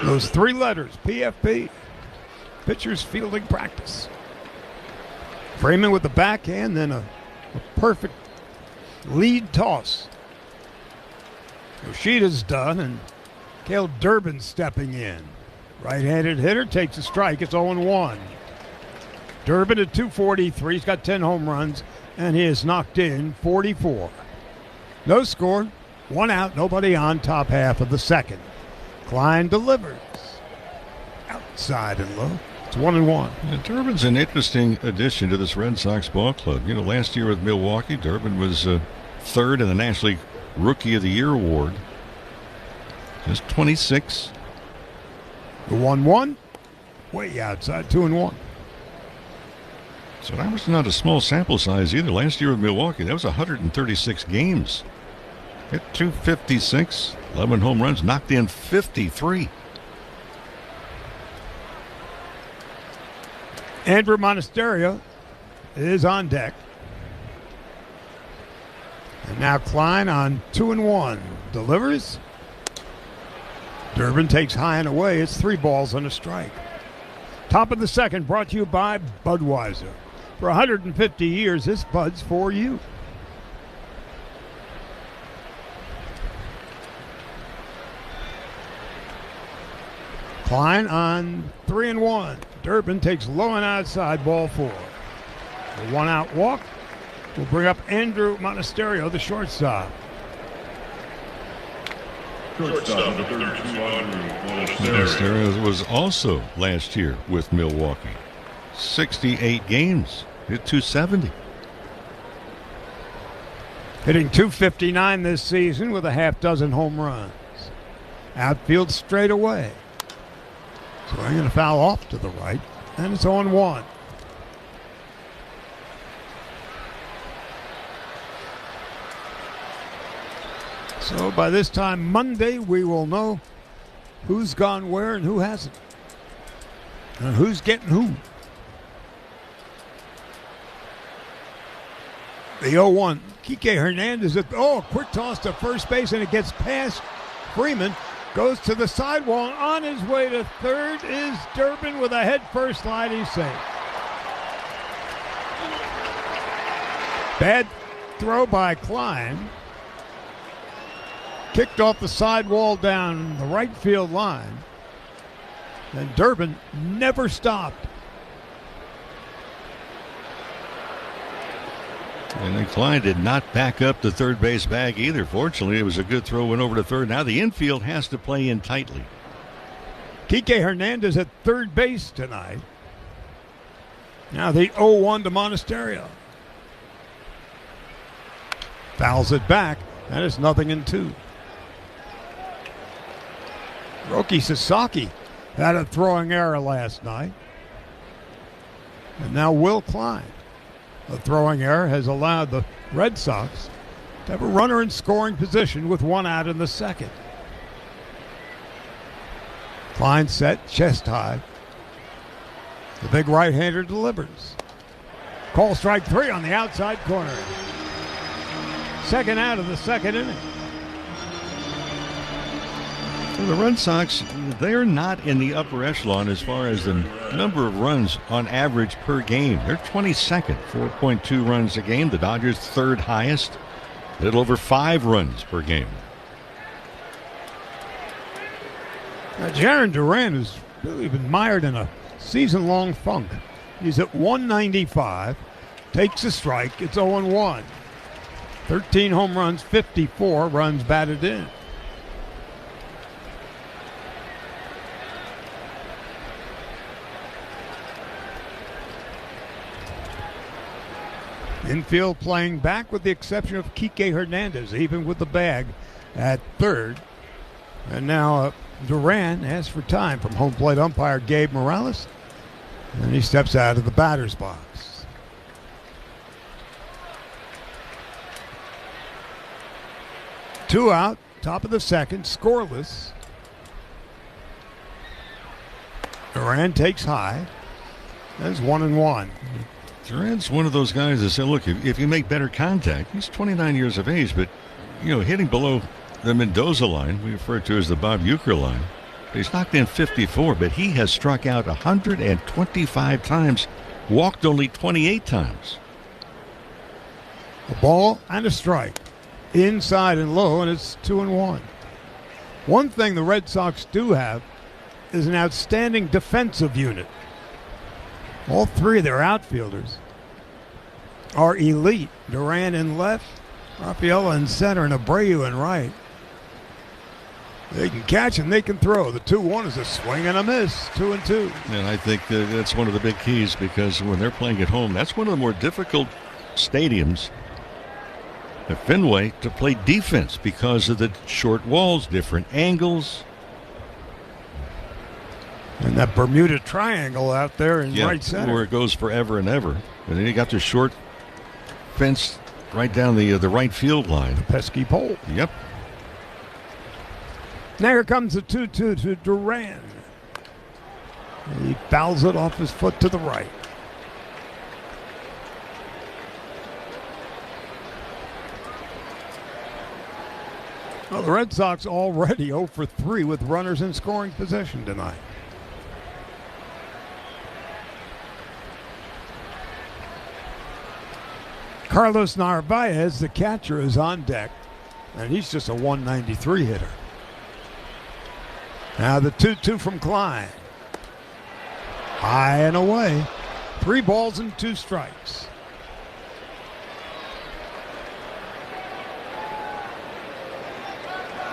Those three letters, PFP. Pitcher's fielding practice. Freeman with the backhand, then a perfect lead toss. Yoshida's done, and Caleb Durbin stepping in. Right-handed hitter takes a strike. It's 0-1. Durbin at 243. He's got 10 home runs, and he has knocked in 44. No score, one out, nobody on, top half of the second. Klein delivers. Outside and low. It's 1-1. Yeah, Durbin's an interesting addition to this Red Sox ball club. You know, last year with Milwaukee, Durbin was third in the National League Rookie of the Year award. Just 26. The 1-1, way outside, 2-1. So that was not a small sample size either. Last year with Milwaukee, that was 136 games. Hit 256, 11 home runs, knocked in 53. Andrew Monasterio is on deck. And now Klein on 2-1. Delivers. Durbin takes high and away. It's 3 balls and a strike. Top of the second, brought to you by Budweiser. For 150 years, this Bud's for you. Klein on 3-1. Durbin takes low and outside, ball 4. The 1-out walk will bring up Andrew Monasterio, the shortstop. Monasterio was also last year with Milwaukee. 68 games, hit 270. Hitting 259 this season with a half dozen home runs. Outfield straight away. So I'm going to foul off to the right, and it's 0-1. So by this time Monday, we will know who's gone where and who hasn't. And who's getting who. The 0-1. Kike Hernandez, a quick toss to first base, and it gets past Freeman. Goes to the sidewall. On his way to third is Durbin with a head-first slide. He's safe. Bad throw by Klein. Kicked off the sidewall down the right field line. And Durbin never stopped. And then Klein did not back up the third base bag either. Fortunately, it was a good throw, went over to third. Now the infield has to play in tightly. Kike Hernandez at third base tonight. Now the 0-1 to Monasterio. Fouls it back, and it's 0-2. Roki Sasaki had a throwing error last night. And now Will Klein. The throwing error has allowed the Red Sox to have a runner in scoring position with 1 out in the second. Klein set, chest high. The big right-hander delivers. Call strike 3 on the outside corner. Second out of the second inning. The Red Sox, they're not in the upper echelon as far as the number of runs on average per game. They're 22nd, 4.2 runs a game. The Dodgers third highest, a little over 5 runs per game. Now, Jarren Duran has really been mired in a season-long funk. He's at 195, takes a strike. It's 0-1. 13 home runs, 54 runs batted in. Infield playing back with the exception of Kike Hernandez, even with the bag at third. And now Duran asks for time from home plate umpire Gabe Morales. And he steps out of the batter's box. Two out, top of the second, scoreless. Duran takes high. That's 1-1. Duran's one of those guys that said, look, if you make better contact, he's 29 years of age, but, hitting below the Mendoza line, we refer to as the Bob Uecker line, he's knocked in 54, but he has struck out 125 times, walked only 28 times. A ball and a strike. Inside and low, and it's 2-1. One thing the Red Sox do have is an outstanding defensive unit. All three of their outfielders are elite. Duran in left, Rafaela in center, and Abreu in right. They can catch and they can throw. The 2-1 is a swing and a miss, 2-2. And I think that's one of the big keys, because when they're playing at home, that's one of the more difficult stadiums at Fenway to play defense because of the short walls, different angles. And that Bermuda Triangle out there in right center, where it goes forever and ever. And then you got the short fence right down the right field line. The pesky pole. Yep. Now here comes the 2-2 to Duran. He fouls it off his foot to the right. Well, the Red Sox already 0 for 3 with runners in scoring position tonight. Carlos Narvaez, the catcher, is on deck, and he's just a 193 hitter. Now the 2-2 from Klein. High and away. 3 balls and 2 strikes.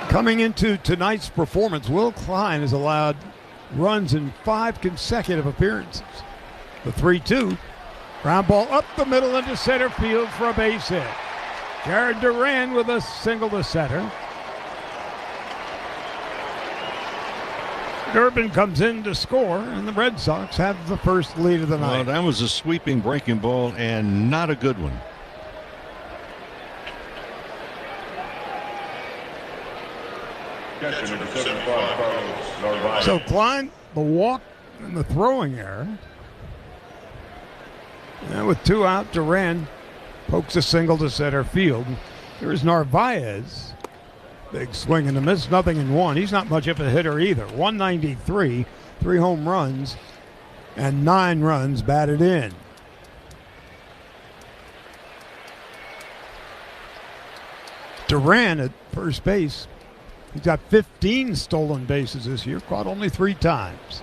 Coming into tonight's performance, Will Klein has allowed runs in 5 consecutive appearances. The 3-2. Ground ball up the middle into center field for a base hit. Jared Duran with a single to center. Durbin comes in to score, and the Red Sox have the first lead of the night. Well, that was a sweeping breaking ball and not a good one. So Klein, the walk and the throwing error. And with 2 out, Duran pokes a single to center field. Here's Narvaez. Big swing and a miss, nothing in 1. He's not much of a hitter either. 193, 3 home runs, and 9 runs batted in. Duran at first base. He's got 15 stolen bases this year, caught only 3 times.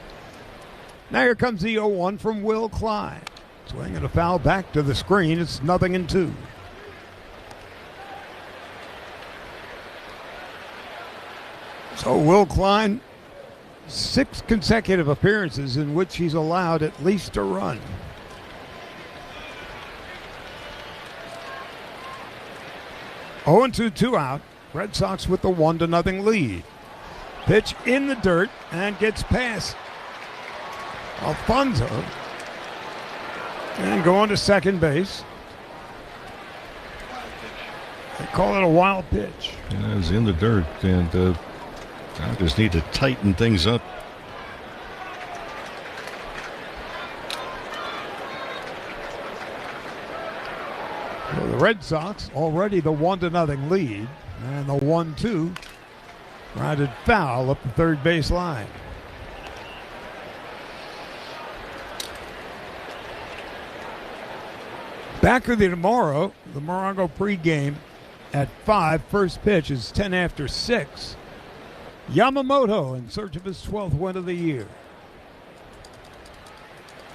Now here comes the 0-1 from Will Klein. Swing and a foul back to the screen. It's nothing in 2. So Will Klein, 6 consecutive appearances in which he's allowed at least a run. Oh, 2, 2 out. Red Sox with the 1-0 lead. Pitch in the dirt and gets past Alfonso. And going to second base. They call it a wild pitch. Yeah, it's in the dirt, and I just need to tighten things up. So the Red Sox already the 1-0 lead, and the 1-2 grounded foul up the third base line. Back with you tomorrow. The Morongo pregame at 5. First pitch is 10 after 6. Yamamoto in search of his 12th win of the year.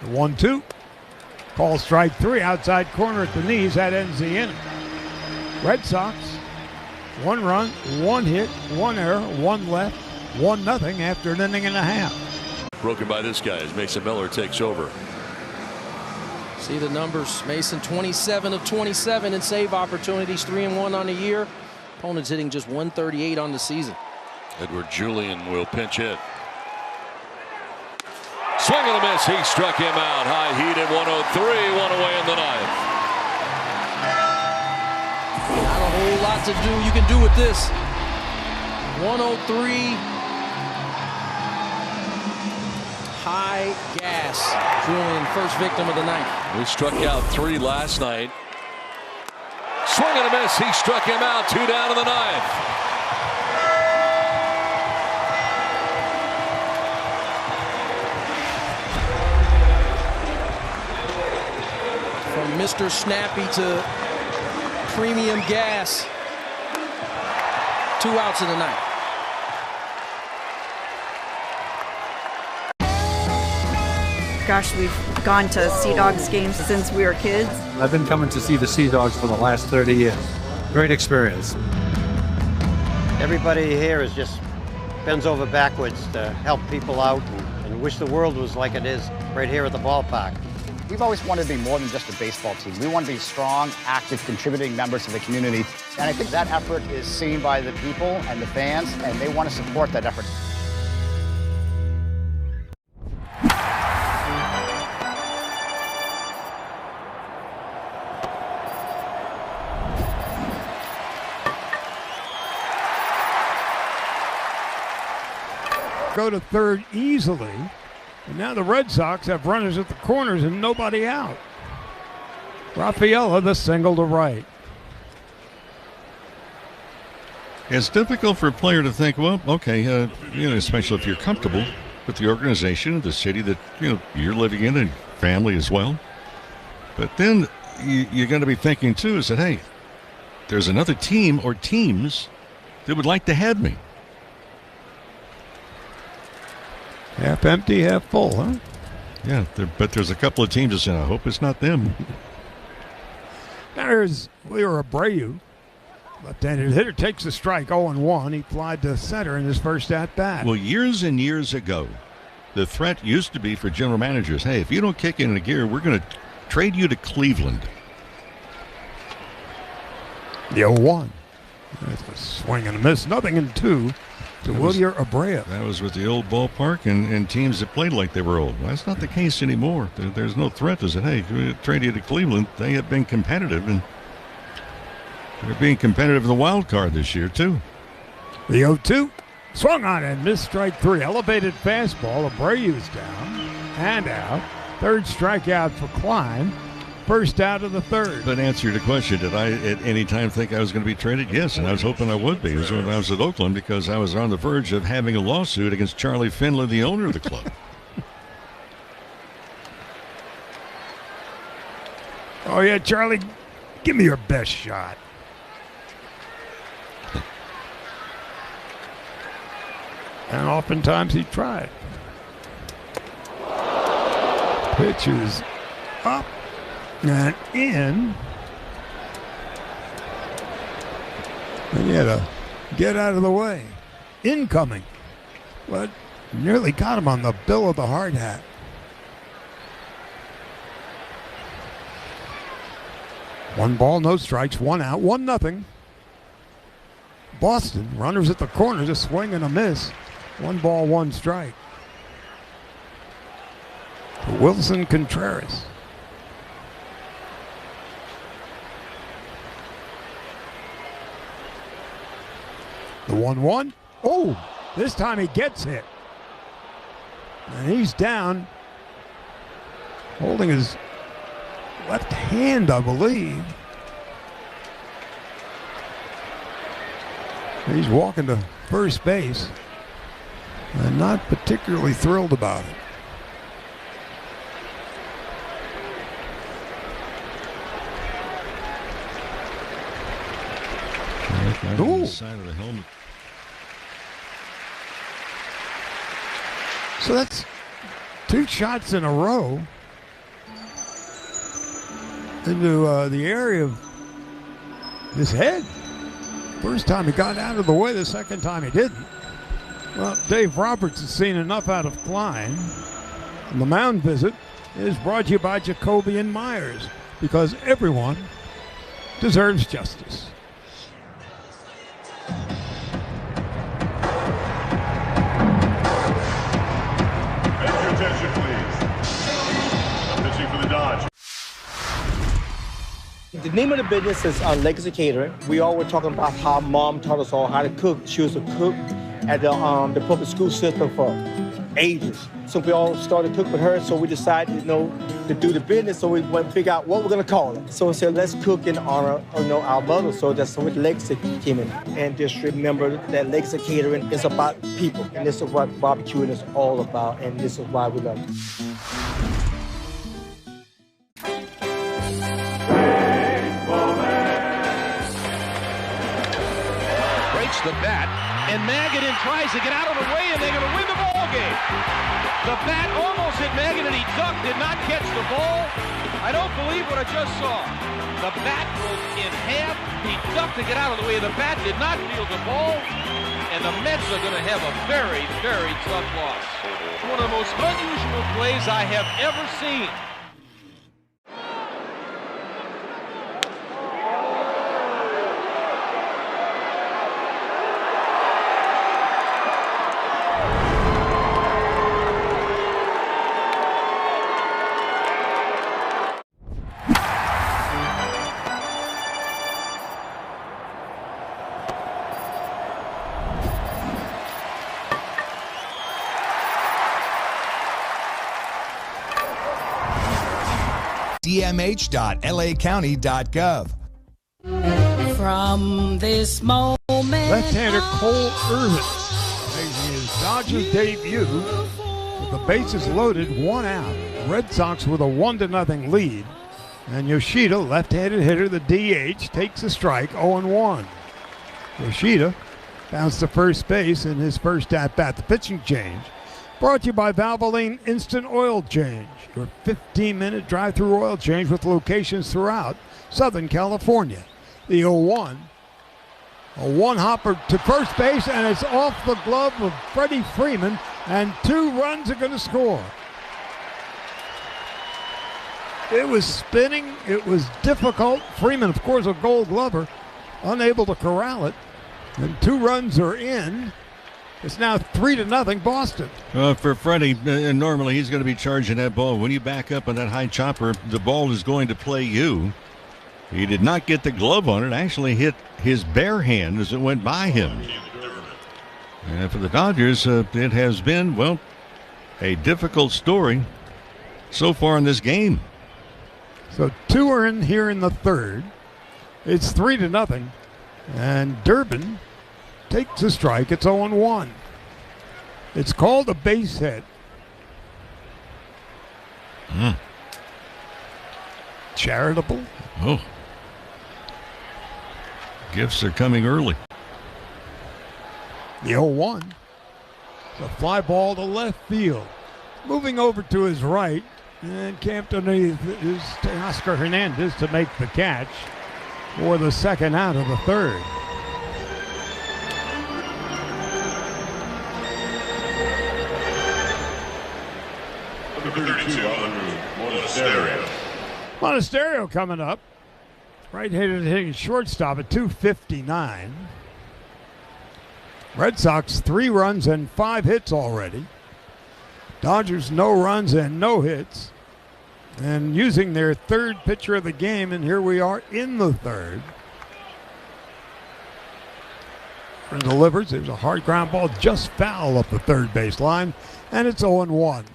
The 1-2. Call strike 3 outside corner at the knees. That ends the inning. Red Sox, 1 run, 1 hit, 1 error, 1 left, 1-0 after an inning and a half. Broken by this guy as Mason Miller takes over. See the numbers. Mason 27 of 27 in save opportunities, 3-1 on the year. Opponent's hitting just 138 on the season. Edward Julian will pinch hit. Swing and a miss. He struck him out. High heat at 103. One away in the ninth. Not a whole lot to do. You can do with this. 103. High gas. Julian, first victim of the night. We struck out 3 last night. Swing and a miss. He struck him out. 2 down in the ninth. From Mr. Snappy to premium gas. 2 outs in the ninth. Gosh, we've gone to Sea Dogs games since we were kids. I've been coming to see the Sea Dogs for the last 30 years. Great experience. Everybody here is just bends over backwards to help people out and wish the world was like it is right here at the ballpark. We've always wanted to be more than just a baseball team. We want to be strong, active, contributing members of the community. And I think that effort is seen by the people and the fans, and they want to support that effort. Go to third easily. And now the Red Sox have runners at the corners and nobody out. Rafaela, the single to right. It's difficult for a player to think, well, okay, especially if you're comfortable with the organization, the city that you're living in, and family as well. But then you're going to be thinking too, is that, hey, there's another team or teams that would like to have me. Half empty, half full, huh? Yeah, but there's a couple of teams that say, I hope it's not them. There's Leo Abreu. Left-handed hitter takes the strike, 0-1. He flied to center in his first at-bat. Well, years and years ago, the threat used to be for general managers, hey, if you don't kick in a gear, we're going to trade you to Cleveland. The 0-1. That's a swing and a miss. Nothing in 2. To Wilyer Abreu. That was with the old ballpark and teams that played like they were old. Well, that's not the case anymore. There's no threat to say, hey, we trade you to Cleveland. They have been competitive, and they're being competitive in the wild card this year, too. The 0-2. Swung on and missed strike 3. Elevated fastball. Abreu's down and out. Third strikeout for Klein. First out of the third. But answer to the question, did I at any time think I was going to be traded? Yes, and I was hoping I would be. It was when I was at Oakland because I was on the verge of having a lawsuit against Charlie Finley, the owner of the club. Oh, yeah, Charlie, give me your best shot. And oftentimes he tried. Pitch is up. And in. And he had to get out of the way. Incoming. But nearly got him on the bill of the hard hat. One ball, no strikes, 1 out, 1-0. Boston, runners at the corners, a swing and a miss. 1 ball, 1 strike. Wilson Contreras. The 1-1. Oh, this time he gets hit. And he's down, holding his left hand, I believe. He's walking to first base and not particularly thrilled about it. Ooh. Side of the helmet. So that's 2 shots in a row into the area of his head. First time he got out of the way, the second time he didn't. Well, Dave Roberts has seen enough out of Klein. And the mound visit is brought to you by Jacoby and Myers, because everyone deserves justice. The name of the business is Legacy Catering. We all were talking about how Mom taught us all how to cook. She was a cook at the public school system for ages. So we all started to cook with her, so we decided, to do the business, so we went to figure out what we're gonna call it. So we said, let's cook in honor of, our mother, so that's what Legacy came in. And just remember that Legacy Catering is about people, and this is what barbecuing is all about, and this is why we love it. Breaks the bat, and Magadan tries to get out of the way, and they're going to win the ball game. The bat almost hit Magadan, he ducked, did not catch the ball. I don't believe what I just saw. The bat was in half, he ducked to get out of the way. The bat did not field the ball, and the Mets are going to have a very, very tough loss. One of the most unusual plays I have ever seen. dmh.lacounty.gov. From this moment, left-hander Cole Irvin making his Dodgers debut with the bases loaded, 1 out. Red Sox with a 1-0 lead. And Yoshida, left-handed hitter, the DH, takes a strike, 0-1. Yoshida bounced to first base in his first at-bat. The pitching change brought to you by Valvoline Instant Oil Change, your 15-minute drive-through oil change with locations throughout Southern California. The 0-1, a one-hopper to first base, and it's off the glove of Freddie Freeman, and 2 runs are going to score. It was spinning. It was difficult. Freeman, of course, a Gold Glover, unable to corral it, and 2 runs are in. It's now 3-0 Boston. For Freddie, normally he's going to be charging that ball. When you back up on that high chopper, the ball is going to play you. He did not get the glove on it. Actually hit his bare hand as it went by him. And for the Dodgers, it has been, a difficult story so far in this game. So 2 are in here in the third. It's 3-0. And Durbin takes a strike. It's 0-1. It's called a base hit. Charitable. Oh. Gifts are coming early. The 0-1. The fly ball to left field. Moving over to his right. And camped underneath is Oscar Hernandez to make the catch for the second out of the third. Monasterio coming up. Right-handed hitting shortstop at 259. Red Sox 3 runs and 5 hits already. Dodgers no runs and no hits. And using their third pitcher of the game, and here we are in the third. And delivers. There's a hard ground ball just foul up the third base line, and it's 0-1.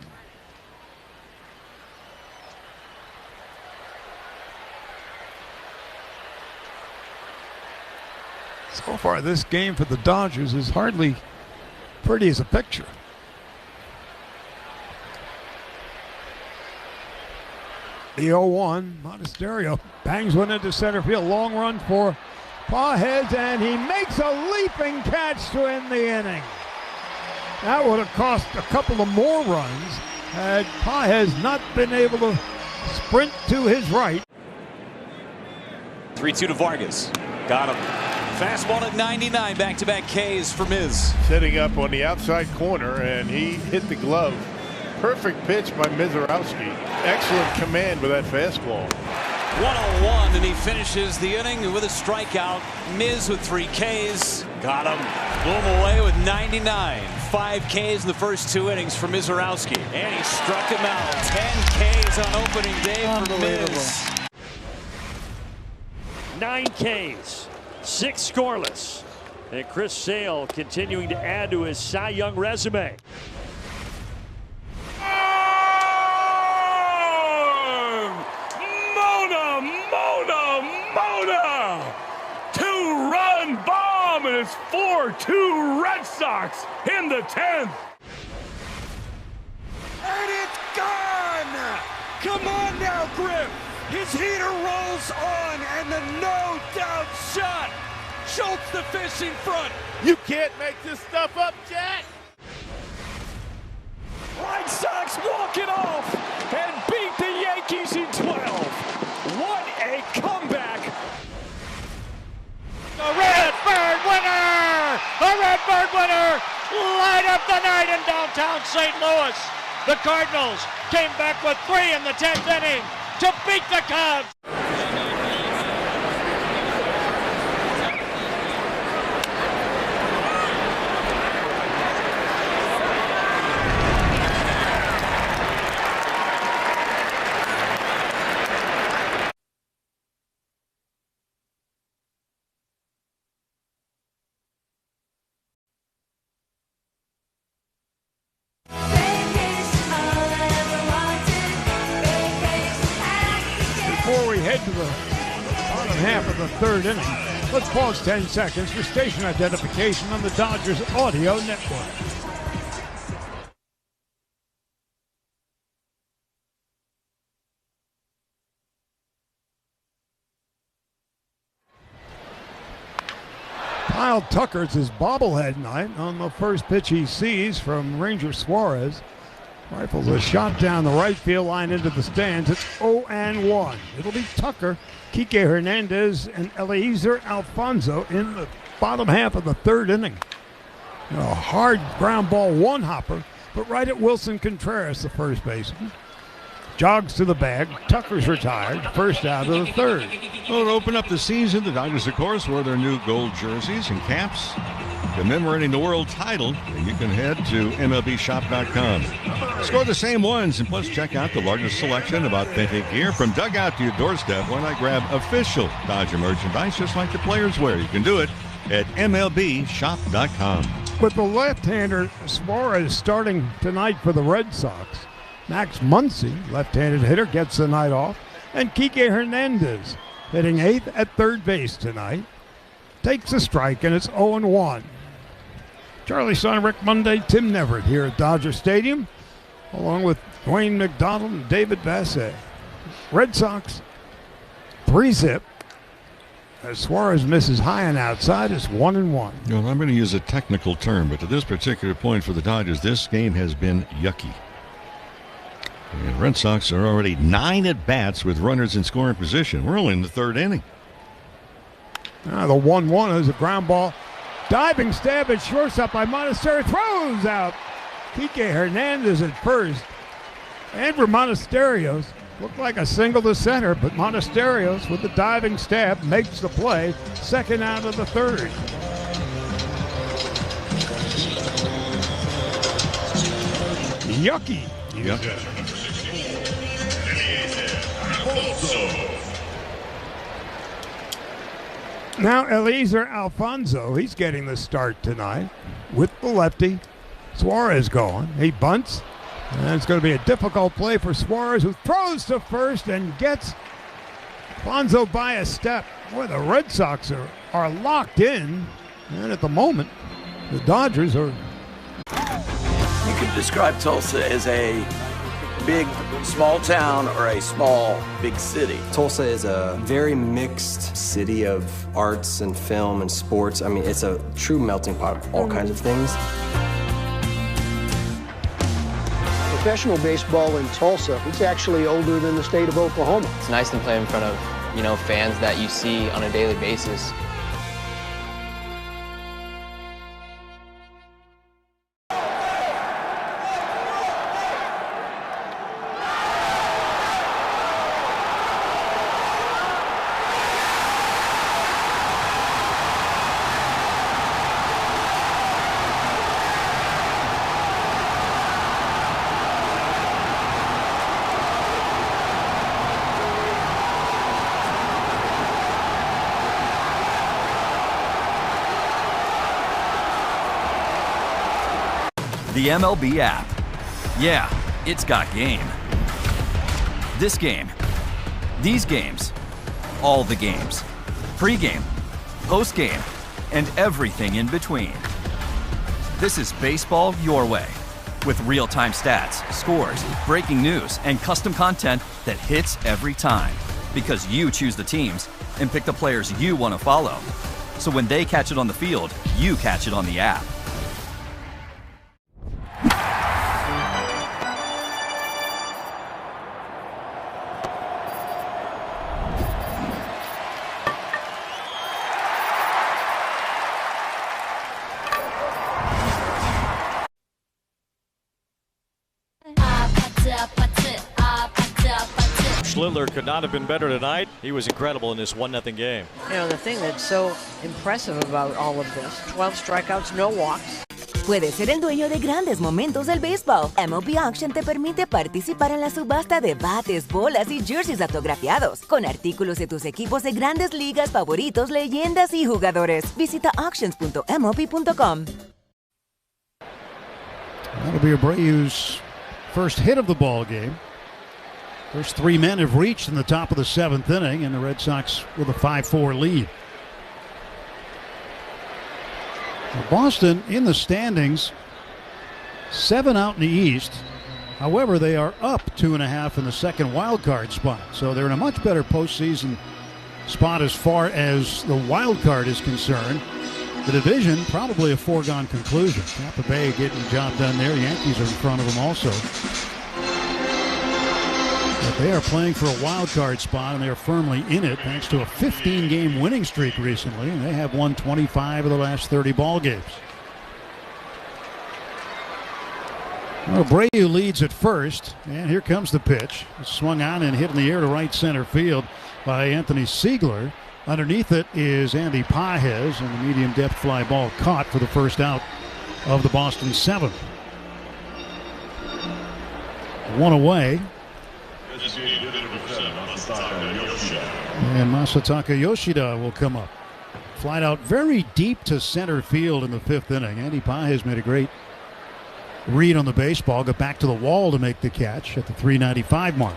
So far, this game for the Dodgers is hardly pretty as a picture. The 0-1, Monasterio bangs one into center field. Long run for Pajes, and he makes a leaping catch to end the inning. That would have cost a couple of more runs had Pajes not been able to sprint to his right. 3-2 to Vargas. Got him. Fastball at 99. Back-to-back Ks for Miz. Setting up on the outside corner, and he hit the glove. Perfect pitch by Mizorowski. Excellent command with that fastball. 1-0-1, and he finishes the inning with a strikeout. Miz with 3 Ks. Got him. Blew him away with 99. 5 Ks in the first 2 innings for Mizorowski. And he struck him out. 10 Ks on opening day for Miz. 9 Ks, 6 scoreless. And Chris Sale continuing to add to his Cy Young resume. Mona! 2-run bomb, and it's 4-2 Red Sox in the 10th. And it's gone! Come on now, Griff! His heater rolls on, and the no-doubt shot! Schultz the fish in front! You can't make this stuff up, Jack! Red Sox walk it off and beat the Yankees in 12. What a comeback! The Redbird winner! The Redbird winner! Light up the night in downtown St. Louis. The Cardinals came back with 3 in the 10th inning to beat the Cubs. Before we head to the bottom half of the 3rd inning, let's pause 10 seconds for station identification on the Dodgers Audio Network. Kyle Tucker's his bobblehead night on the first pitch he sees from Ranger Suarez. Rifles a shot down the right field line into the stands. It's 0-1. It'll be Tucker, Kike Hernandez, and Eliezer Alfonso in the bottom half of the 3rd inning. A hard ground ball one-hopper, but right at Wilson Contreras, the first baseman. Jogs to the bag. Tucker's retired. First out of the 3rd. Well, to open up the season, the Dodgers, of course, wear their new gold jerseys and caps commemorating the world title. You can head to MLBshop.com. Score the same ones, and plus check out the largest selection of authentic gear from dugout to your doorstep. Why not grab official Dodger merchandise just like the players wear? You can do it at MLBshop.com. With the left-hander Suarez starting tonight for the Red Sox, Max Muncy, left-handed hitter, gets the night off, and Kike Hernandez, hitting 8th at 3rd base tonight, takes a strike, and it's 0-1. Charlie Son, Rick Monday, Tim Neverett here at Dodger Stadium, along with Dwayne McDonald and David Bassett. Red Sox 3-zip. As Suarez misses high and outside, it's 1-1. Well, I'm going to use a technical term, but to this particular point for the Dodgers, this game has been yucky. And Red Sox are already 9 at-bats with runners in scoring position. We're only in the 3rd inning. The 1-1 is a ground ball. Diving stab at shortstop by Monasterio. Throws out Kike Hernandez at first. Andrew Monasterios looked like a single to center, but Monasterios with the diving stab makes the play. Second out of the 3rd. Yucky. Yep. Now Eliezer Alfonso, he's getting the start tonight with the lefty. Suarez going. He bunts. And it's going to be a difficult play for Suarez, who throws to first and gets Alfonso by a step. Boy, the Red Sox are locked in. And at the moment, the Dodgers are... You could describe Tulsa as a big, small town or a small, big city. Tulsa is a very mixed city of arts and film and sports. I mean, it's a true melting pot of all kinds of things. Professional baseball in Tulsa, it's actually older than the state of Oklahoma. It's nice to play in front of, fans that you see on a daily basis. The MLB app. Yeah, it's got game. This game. These games. All the games. Pre-game, post-game, and everything in between. This is baseball your way. With real-time stats, scores, breaking news, and custom content that hits every time. Because you choose the teams and pick the players you want to follow. So when they catch it on the field, you catch it on the app. Schindler could not have been better tonight. He was incredible in this 1-0 game. You know, the thing that's so impressive about all of this, 12 strikeouts, no walks. Puedes ser el dueño de grandes momentos del béisbol. MLB Auction te permite participar en la subasta de bates, bolas y jerseys autografiados, con artículos de tus equipos de grandes ligas favoritos, leyendas y jugadores. Visita auctions.mlb.com. That'll be Abreu's first hit of the ball game. First three men have reached in the top of the 7th inning, and the Red Sox with a 5-4 lead. Boston in the standings, 7 out in the East. However, they are up 2.5 in the second wild card spot. So they're in a much better postseason spot as far as the wild card is concerned. The division, probably a foregone conclusion. Tampa Bay getting the job done there. Yankees are in front of them also. But they are playing for a wild card spot, and they are firmly in it thanks to a 15-game winning streak recently, and they have won 25 of the last 30 ball games. Well, Abreu leads at first, and here comes the pitch. It's swung on and hit in the air to right center field by Anthony Siegler. Underneath it is Andy Pages, and the medium depth fly ball caught for the first out of the Boston 7th. One away. And Masataka Yoshida will come up. Flied out very deep to center field in the 5th inning. Andy Pages made a great read on the baseball, got back to the wall to make the catch at the 395 mark.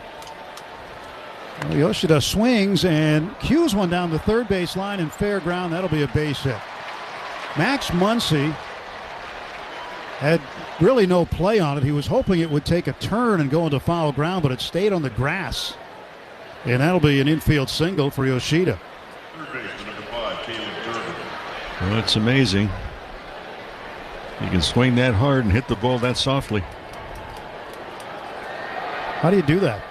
Well, Yoshida swings and cues one down the third base line in fair ground. That'll be a base hit. Max Muncy had really no play on it. He was hoping it would take a turn and go into foul ground, but it stayed on the grass. And that'll be an infield single for Yoshida. Well, it's amazing. You can swing that hard and hit the ball that softly. How do you do that?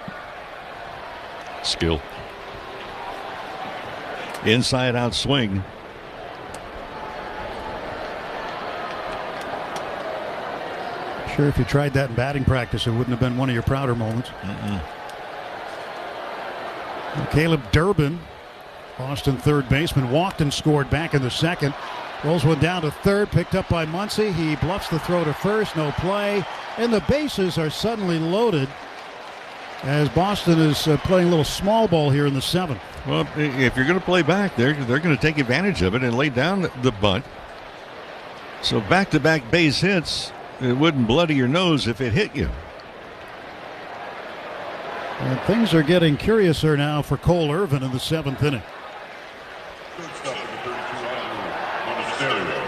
Skill. Inside out swing. Sure, if you tried that in batting practice, it wouldn't have been one of your prouder moments. Caleb Durbin, Boston third baseman, walked and scored back in the 2nd. Rolls one down to 3rd, picked up by Muncy. He bluffs the throw to 1st, no play. And the bases are suddenly loaded as Boston is playing a little small ball here in the 7th. Well, if you're going to play back, they're going to take advantage of it and lay down the bunt. So back-to-back base hits, it wouldn't bloody your nose if it hit you. And things are getting curiouser now for Cole Irvin in the 7th inning.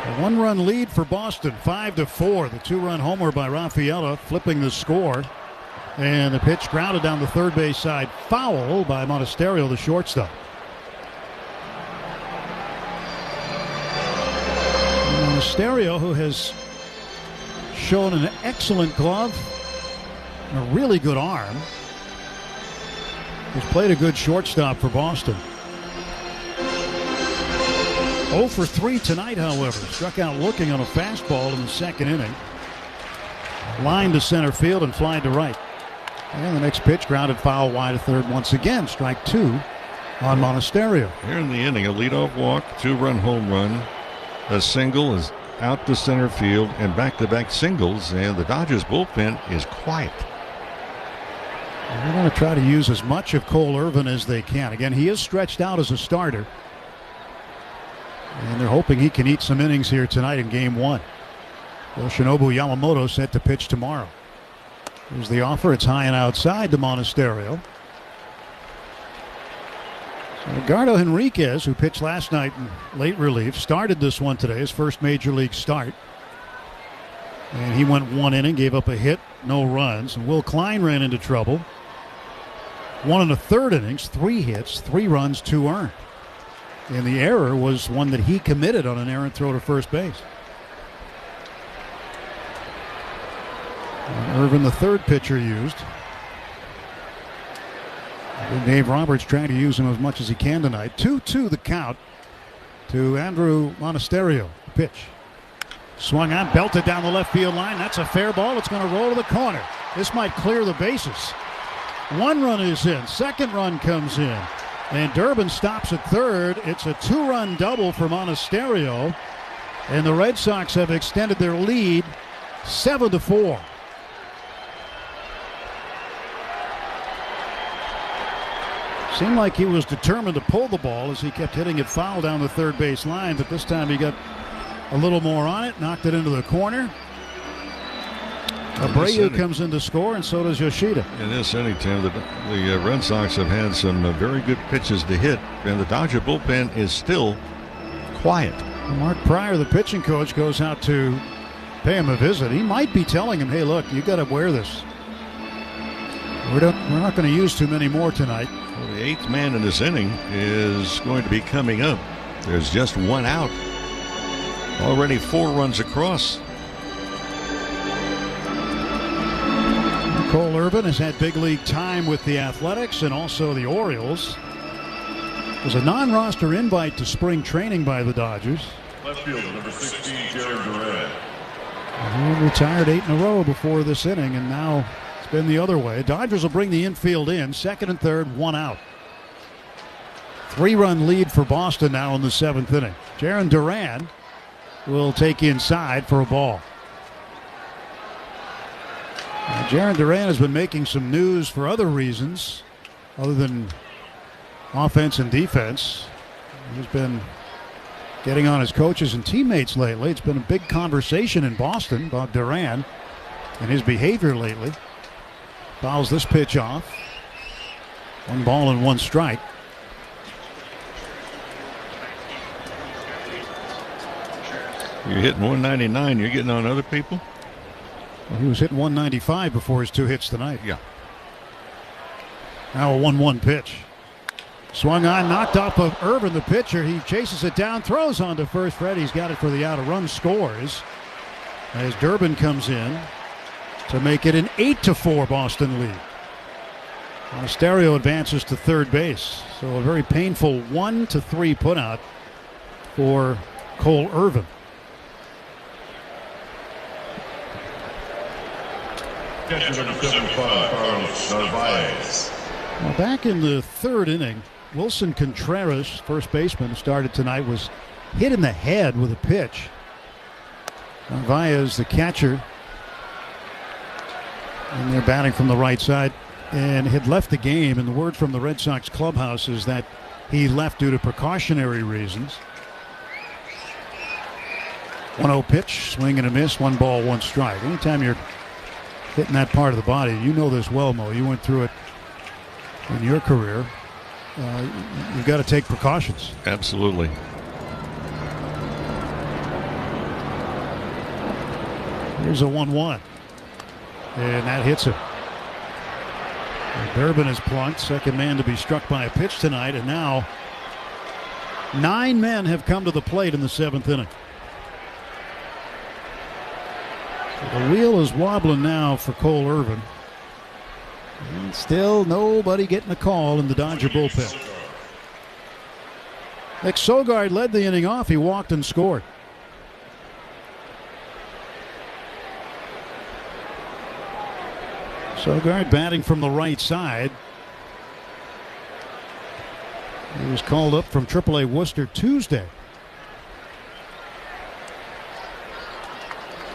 A 1-run lead for Boston, 5-4. The 2-run homer by Rafaela flipping the score. And the pitch grounded down the third base side, foul by Monasterio, the shortstop. Monasterio, who has shown an excellent glove and a really good arm, has played a good shortstop for Boston. 0 for 3 tonight, however. Struck out looking on a fastball in the 2nd inning. Line to center field and flying to right. And the next pitch grounded foul wide to 3rd once again. Strike 2 on Monasterio. Here in the inning, a leadoff walk, 2-run home run. A single is out to center field and back-to-back singles. And the Dodgers bullpen is quiet. They're going to try to use as much of Cole Irvin as they can. Again, he is stretched out as a starter. And they're hoping he can eat some innings here tonight in Game 1. Yoshinobu Yamamoto set to pitch tomorrow. Here's the offer. It's high and outside to Monasterio. So Edgardo Henriquez, who pitched last night in late relief, started this one today, his first major league start. And he went 1 inning, gave up a hit, no runs. And Will Klein ran into trouble. 1 1/3 innings, 3 hits, 3 runs, 2 earned. And the error was one that he committed on an errant throw to first base. And Irvin, the third pitcher used. And Dave Roberts trying to use him as much as he can tonight. 2-2 the count to Andrew Monasterio. Pitch. Swung on, belted down the left field line. That's a fair ball. It's going to roll to the corner. This might clear the bases. 1 run is in. 2nd run comes in. And Durbin stops at 3rd. It's a 2-run double for Monasterio. And the Red Sox have extended their lead 7-4. Seemed like he was determined to pull the ball as he kept hitting it foul down the third base line, but this time he got a little more on it, knocked it into the corner. Abreu comes in to score, and so does Yoshida. In this inning, Tim, the Red Sox have had some very good pitches to hit, and the Dodger bullpen is still quiet. Mark Pryor, the pitching coach, goes out to pay him a visit. He might be telling him, hey, look, you got to wear this. We're not going to use too many more tonight. Well, the 8th man in this inning is going to be coming up. There's just 1 out. Already 4 runs across. Cole Irvin has had big league time with the Athletics and also the Orioles. There's a non-roster invite to spring training by the Dodgers. Left fielder, number 16, Jared Duran. He retired 8 in a row before this inning, and now it's been the other way. Dodgers will bring the infield in, 2nd and 3rd, 1 out. 3-run lead for Boston now in the 7th inning. Jaron Duran will take inside for a ball. Jaron Duran has been making some news for other reasons other than offense and defense. He's been getting on his coaches and teammates lately. It's been a big conversation in Boston about Duran and his behavior lately. Fouls this pitch off. 1 ball and 1 strike. You're hitting 199. You're getting on other people? Well, he was hitting 195 before his 2 hits tonight. Yeah. Now a 1-1 pitch. Swung on, knocked off of Irvin, the pitcher. He chases it down, throws on to first. Freddie's got it for the out. A run scores as Durbin comes in to make it an 8-4 Boston lead. Monasterio advances to 3rd base. So a very painful 1-3 putout for Cole Irvin. Well, back in the 3rd inning, Wilson Contreras, first baseman who started tonight, was hit in the head with a pitch. Narvaez, the catcher, and they're batting from the right side, and had left the game. And the word from the Red Sox clubhouse is that he left due to precautionary reasons. 1-0 pitch, swing and a miss, 1 ball, 1 strike. Anytime you're hitting that part of the body, you know this well, Mo. You went through it in your career. You've got to take precautions. Absolutely. Here's a 1-1. And that hits him. Durbin is plunked, second man to be struck by a pitch tonight, and now 9 men have come to the plate in the 7th inning. So the wheel is wobbling now for Cole Irvin. And still nobody getting a call in the Dodger bullpen. Nick Sogard led the inning off. He walked and scored. Sogard batting from the right side. He was called up from AAA Worcester Tuesday.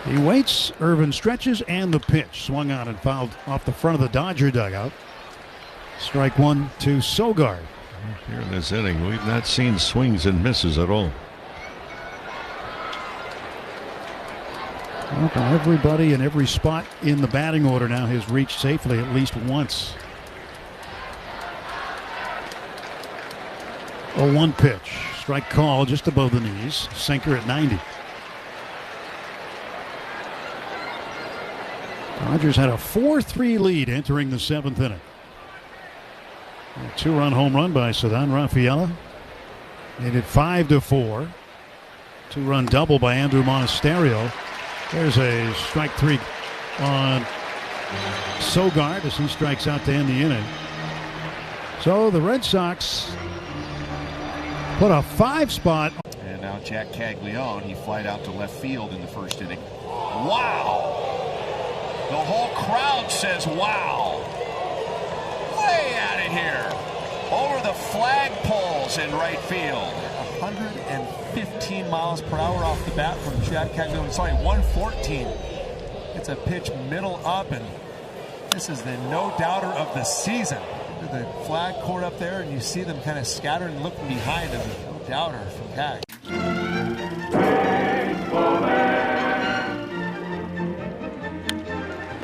He waits, Irvin stretches, and the pitch. Swung on and fouled off the front of the Dodger dugout. Strike 1 to Sogard. Here in this inning, we've not seen swings and misses at all. Well, everybody in every spot in the batting order now has reached safely at least once. A 1 pitch. Strike call just above the knees. Sinker at 90. Dodgers had a 4-3 lead entering the 7th inning. A 2-run home run by Ceddanne Rafaela. Made it 5-4. 2-run double by Andrew Monasterio. There's a strike 3 on Sogard as he strikes out to end the inning. So the Red Sox put a 5 spot. And now Jack Caglione, he flied out to left field in the first inning. Wow! The whole crowd says wow! Way out of here! Over the flagpoles in right field. 115 miles per hour off the bat from Jack Caglione. Sorry, 114. It's a pitch middle up, and this is the no-doubter of the season. The flag court up there, and you see them kind of scattering and looking behind them. No-doubter from Caglione.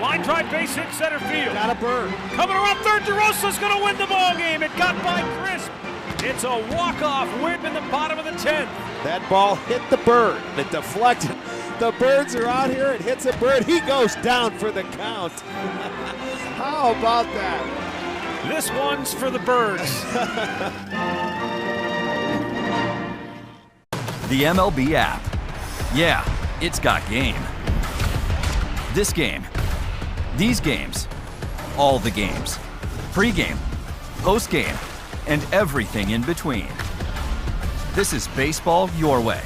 Line drive, base hit, center field. Got a bird. Coming around third, DeRosa's going to win the ball game. It got by Crisp. It's a walk-off whip in the bottom of the 10th. That ball hit the bird. It deflected. The birds are out here. It hits a bird. He goes down for the count. How about that? This one's for the birds. The MLB app. Yeah, it's got game. This game. These games. All the games. Pre-game. Post-game. And everything in between. This is baseball your way.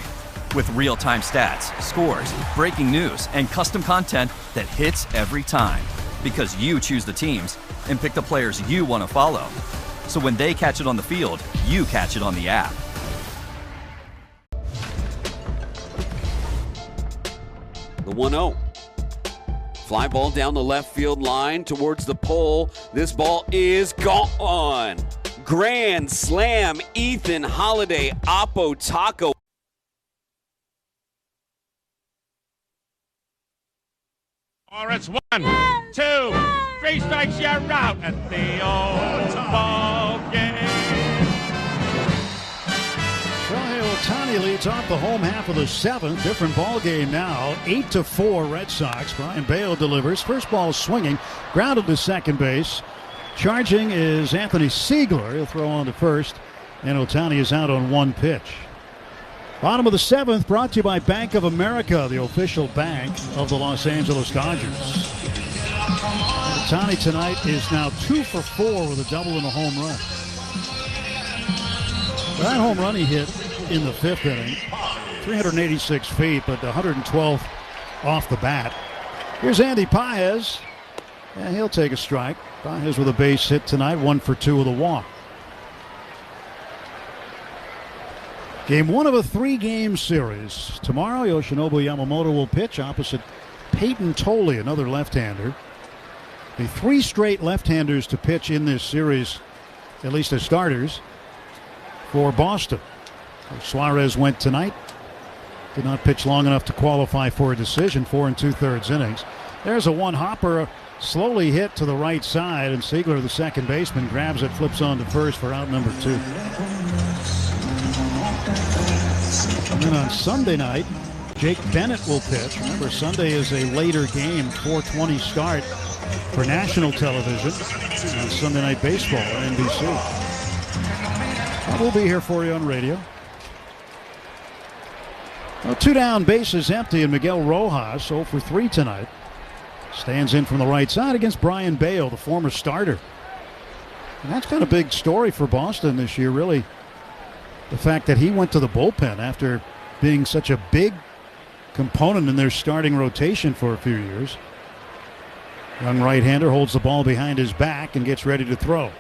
With real-time stats, scores, breaking news, and custom content that hits every time. Because you choose the teams and pick the players you want to follow. So when they catch it on the field, you catch it on the app. The 1-0. Fly ball down the left field line towards the pole. This ball is gone. Grand slam, Ethan Holiday, Oppo Taco. Or it's 1, 2, 3 strikes, you're out at the old ball game. Shohei Ohtani leads off the home half of the 7th. Different ball game now. 8-4 Red Sox. Brian Bale delivers. First ball swinging. Grounded to second base. Charging is Anthony Siegler. He'll throw on to first. And Ohtani is out on 1 pitch. Bottom of the 7th brought to you by Bank of America, the official bank of the Los Angeles Dodgers. Ohtani tonight is now 2 for 4 with a double and a home run. That home run he hit in the 5th inning, 386 feet, but 112 off the bat. Here's Andy Paez, and he'll take a strike. Paez with a base hit tonight, 1 for 2 with a walk. Game 1 of a 3-game series. Tomorrow, Yoshinobu Yamamoto will pitch opposite Peyton Tolley, another left-hander. The 3 straight left-handers to pitch in this series, at least as starters, for Boston. Suarez went tonight. Did not pitch long enough to qualify for a decision, 4 2/3 innings. There's a one-hopper, slowly hit to the right side, and Siegler, the second baseman, grabs it, flips on to first for out number 2. And then on Sunday night, Jake Bennett will pitch. Remember, Sunday is a later game, 4:20 start for national television on Sunday Night Baseball on NBC. We'll be here for you on radio. Well, 2 down, bases empty, and Miguel Rojas, 0 for 3 tonight. Stands in from the right side against Brian Bale, the former starter. And that's been a big story for Boston this year, really. The fact that he went to the bullpen after being such a big component in their starting rotation for a few years. Young right-hander holds the ball behind his back and gets ready to throw.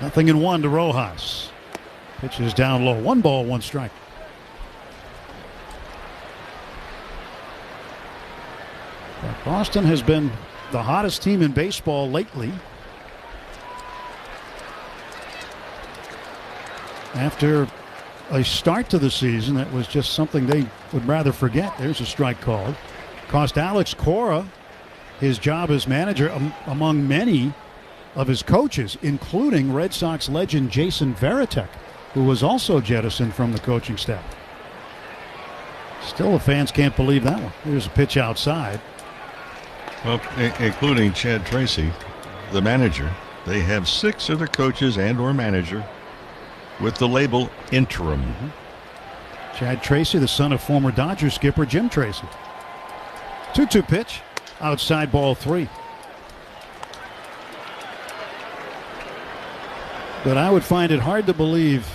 0-1 to Rojas. Pitch is down low. 1 ball, 1 strike. But Boston has been the hottest team in baseball lately. After a start to the season that was just something they would rather forget. There's a strike called. Cost Alex Cora his job as manager among many of his coaches, including Red Sox legend Jason Varitek, who was also jettisoned from the coaching staff. Still, the fans can't believe that one. Here's a pitch outside. Well, including Chad Tracy, the manager. They have 6 of their coaches and or manager with the label interim. Chad Tracy, the son of former Dodgers skipper Jim Tracy. 2-2 pitch. Outside, ball 3. But I would find it hard to believe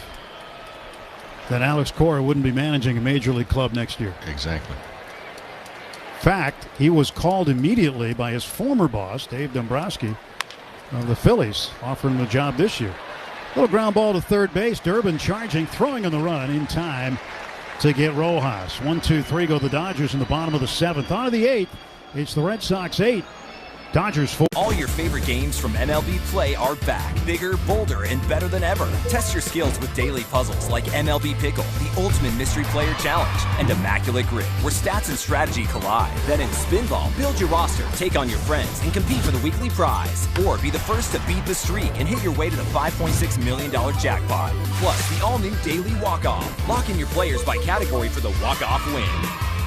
that Alex Cora wouldn't be managing a major league club next year. Exactly. In fact, he was called immediately by his former boss, Dave Dombrowski, of the Phillies, offering him the job this year. Little ground ball to third base. Durbin charging, throwing on the run in time to get Rojas. 1-2-3 go the Dodgers in the bottom of the 7th. On to the 8th. It's the Red Sox 8. Dodgers 4. All your favorite games from MLB Play are back. Bigger, bolder, and better than ever. Test your skills with daily puzzles like MLB Pickle, the ultimate mystery player challenge, and Immaculate Grip, where stats and strategy collide. Then in Spinball, build your roster, take on your friends, and compete for the weekly prize. Or be the first to beat the streak and hit your way to the $5.6 million jackpot. Plus, the all-new Daily Walk-Off. Lock in your players by category for the walk-off win.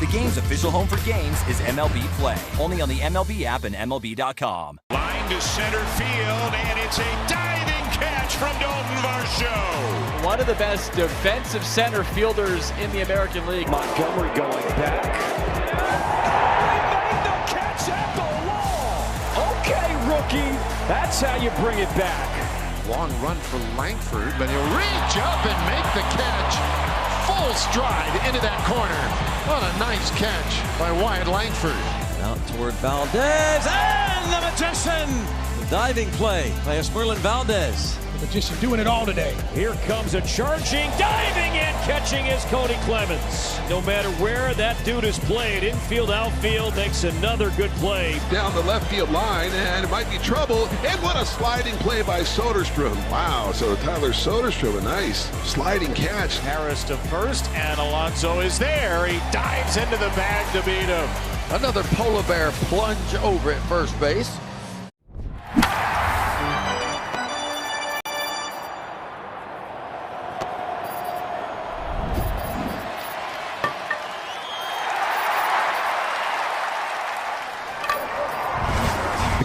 The game's official home for games is MLB Play. Only on the MLB app and MLB.com. Line to center field, and it's a diving catch from Dalton Varsho. One of the best defensive center fielders in the American League. Montgomery going back. He made the catch at the wall. Okay, rookie. That's how you bring it back. Long run for Langford, but he'll reach up and make the catch. Full stride into that corner. What a nice catch by Wyatt Langford. Out toward Valdez, and the Magician! The diving play by Esmerlin Valdez. The Magician doing it all today. Here comes a charging, diving in, catching is Cody Clemens. No matter where that dude is played, infield, outfield, makes another good play. Down the left field line, and it might be trouble. And what a sliding play by Soderstrom. Wow, so Tyler Soderstrom, a nice sliding catch. Harris to first, and Alonso is there. He dives into the bag to beat him. Another polar bear plunge over at first base.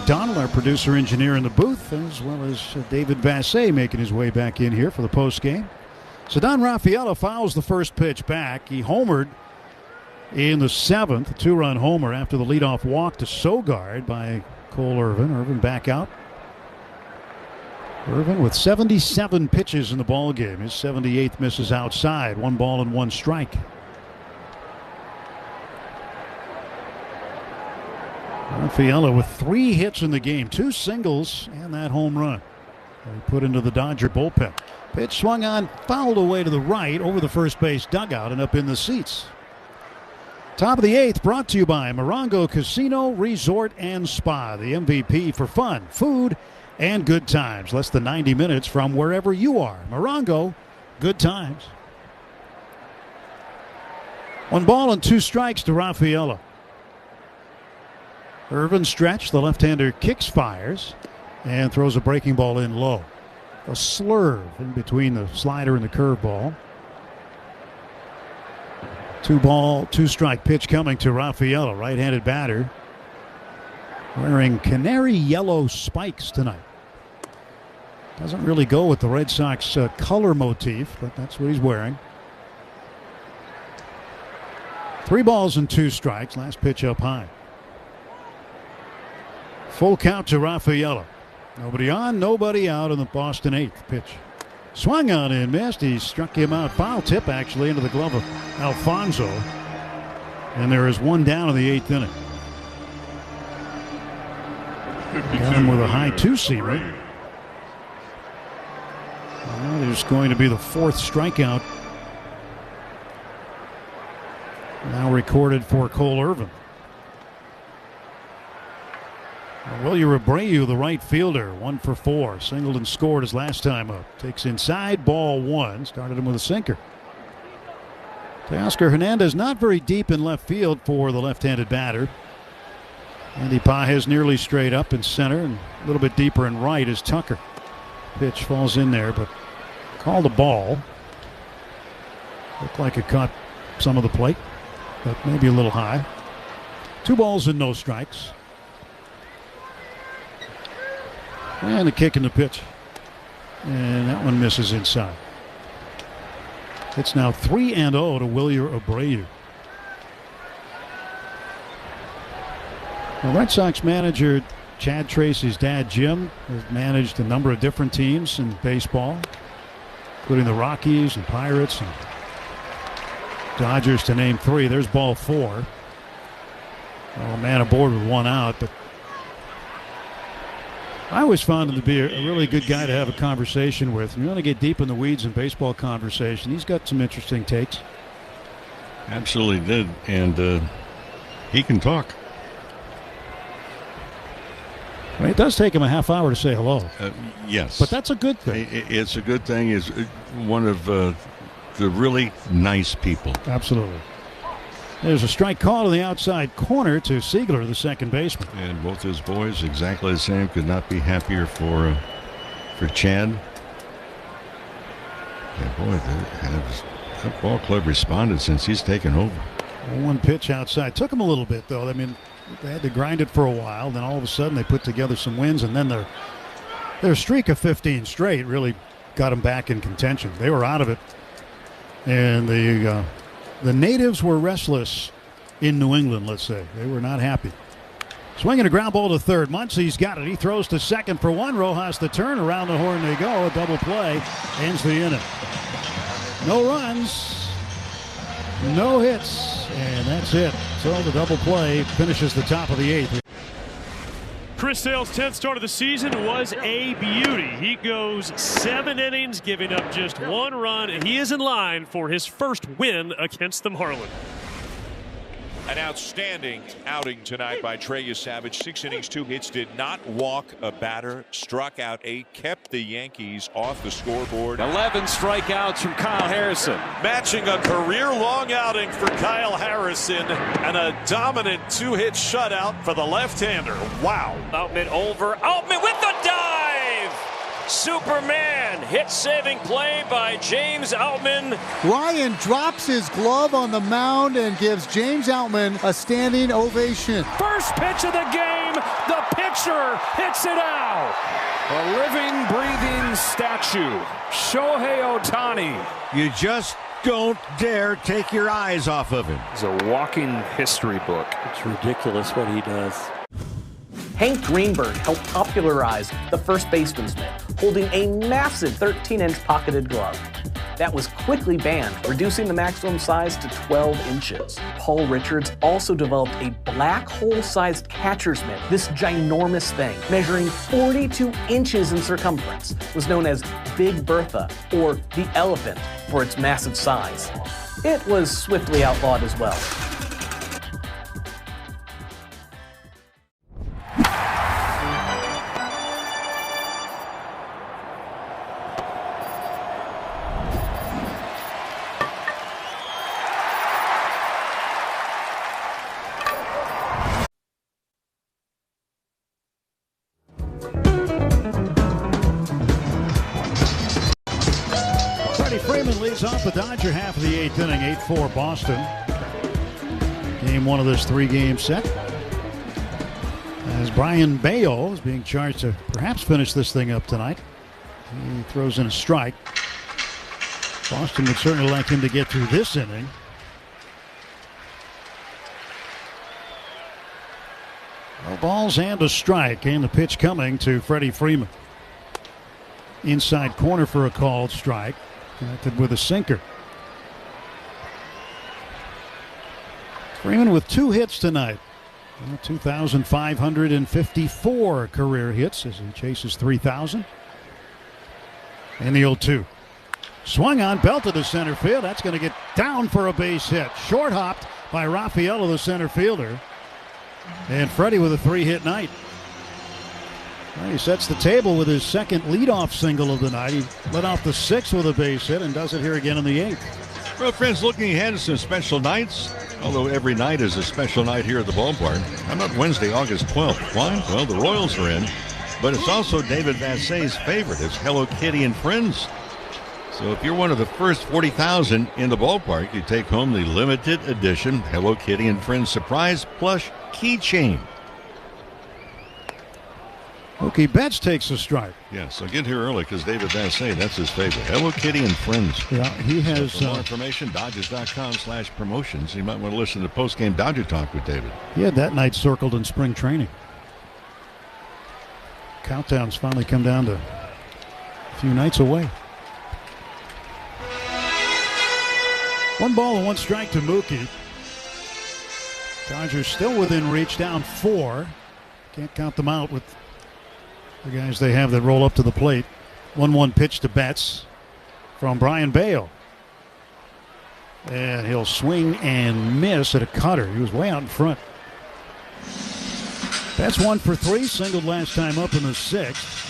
Donald, our producer-engineer in the booth, as well as David Vassay making his way back in here for the postgame. So Don Raffaella fouls the first pitch back. He homered in the 7th, a 2-run homer after the leadoff walk to Sogard by Cole Irvin. Irvin back out. Irvin with 77 pitches in the ballgame. His 78th misses outside. 1 ball and 1 strike. Raffaella with 3 hits in the game, 2 singles and that home run. He put into the Dodger bullpen. Pitch swung on, fouled away to the right over the first base dugout and up in the seats. Top of the 8th brought to you by Morongo Casino Resort and Spa, the MVP for fun, food, and good times. Less than 90 minutes from wherever you are. Morongo, good times. 1 ball and 2 strikes to Raffaella. Irvin stretch, the left-hander kicks, fires, and throws a breaking ball in low. A slurve in between the slider and the curveball. 2 ball, 2 strike pitch coming to Raffaella, right-handed batter. Wearing canary yellow spikes tonight. Doesn't really go with the Red Sox color motif, but that's what he's wearing. 3 balls and 2 strikes, last pitch up high. Full count to Raffaella. Nobody on, nobody out in the Boston 8th pitch. Swung on and missed. He struck him out. Foul tip actually into the glove of Alfonso. And there is 1 down in the 8th inning. Got him with a high 2-seamer. That is going to be the 4th strikeout now recorded for Cole Irvin. Wilyer Abreu, the right fielder, 1 for 4. Singled and scored his last time up. Takes inside, ball 1. Started him with a sinker. Teoscar Hernandez not very deep in left field for the left-handed batter. Andy Pages nearly straight up in center, and a little bit deeper in right is Tucker. Pitch falls in there, but called a ball. Looked like it caught some of the plate, but maybe a little high. 2 balls and no strikes. And a kick in the pitch. And that one misses inside. It's now 3-0 to Wilyer Abreu. The Red Sox manager Chad Tracy's dad, Jim, has managed a number of different teams in baseball, including the Rockies and Pirates and Dodgers, to name 3. There's ball 4. Well, a man aboard with 1 out, but I always found him to be a really good guy to have a conversation with. You want to get deep in the weeds in baseball conversation. He's got some interesting takes. Absolutely did, and he can talk. I mean, it does take him a half hour to say hello. Yes. But that's a good thing. It's a good thing. He's one of the really nice people. Absolutely. There's a strike call to the outside corner to Siegler, the second baseman. And both his boys exactly the same. Could not be happier for Chad. And boy, that ball club responded since he's taken over. 1 pitch outside. Took him a little bit, though. I mean, they had to grind it for a while. Then all of a sudden they put together some wins, and then their streak of 15 straight really got them back in contention. They were out of it. And the natives were restless in New England, let's say. They were not happy. Swinging a ground ball to third. Muncy's got it. He throws to second for 1. Rojas the turn. Around the horn they go. A double play ends the inning. No runs. No hits. And that's it. So the double play finishes the top of the 8th. Chris Sale's 10th start of the season was a beauty. He goes 7 innings, giving up just 1 run, and he is in line for his first win against the Marlins. An outstanding outing tonight by Trey Savage. 6 innings, 2 hits, did not walk a batter, struck out 8, kept the Yankees off the scoreboard. 11 strikeouts from Kyle Harrison. Matching a career-long outing for Kyle Harrison and a dominant 2-hit shutout for the left-hander. Wow. Outman over. Outman with the dive! Superman hit-saving play by James Outman. Ryan drops his glove on the mound and gives James Outman a standing ovation. First pitch of the game, the pitcher hits it out. A living, breathing statue, Shohei Ohtani. You just don't dare take your eyes off of him. He's a walking history book. It's ridiculous what he does. Hank Greenberg helped popularize the first baseman's mitt, holding a massive 13-inch pocketed glove. That was quickly banned, reducing the maximum size to 12 inches. Paul Richards also developed a black hole-sized catcher's mitt. This ginormous thing, measuring 42 inches in circumference, was known as Big Bertha, or the elephant, for its massive size. It was swiftly outlawed as well. Off the Dodger half of the 8th inning, 8-4 Boston. Game 1 of this 3-game set. As Brian Bayo is being charged to perhaps finish this thing up tonight. He throws in a strike. Boston would certainly like him to get through this inning. No balls and a strike, and the pitch coming to Freddie Freeman. Inside corner for a called strike. Connected with a sinker. Freeman with 2 hits tonight. 2,554 career hits as he chases 3,000. And the 0-2. Swung on, belted to center field. That's going to get down for a base hit. Short hopped by Raffaello, the center fielder. And Freddie with a 3-hit night. Well, he sets the table with his second leadoff single of the night. He let off the 6th with a base hit and does it here again in the 8th. Well, friends, looking ahead to some special nights, although every night is a special night here at the ballpark. How about Wednesday, August 12th? Why? Well, the Royals are in, but it's also David Vassay's favorite. It's Hello Kitty and Friends. So if you're one of the first 40,000 in the ballpark, you take home the limited edition Hello Kitty and Friends surprise plush keychain. Mookie Betts takes a strike. Yeah, so get here early because David Vassay, that's his favorite. Hello Kitty and Friends. Yeah, he has. So for more information, Dodgers.com/promotions. You might want to listen to post-game Dodger Talk with David. He had that night circled in spring training. Countdown's finally come down to a few nights away. 1 ball and 1 strike to Mookie. Dodgers still within reach, down 4. Can't count them out with the guys they have that roll up to the plate. 1-1 pitch to Betts from Brian Bale. And he'll swing and miss at a cutter. He was way out in front. Betts 1 for 3, singled last time up in the 6th.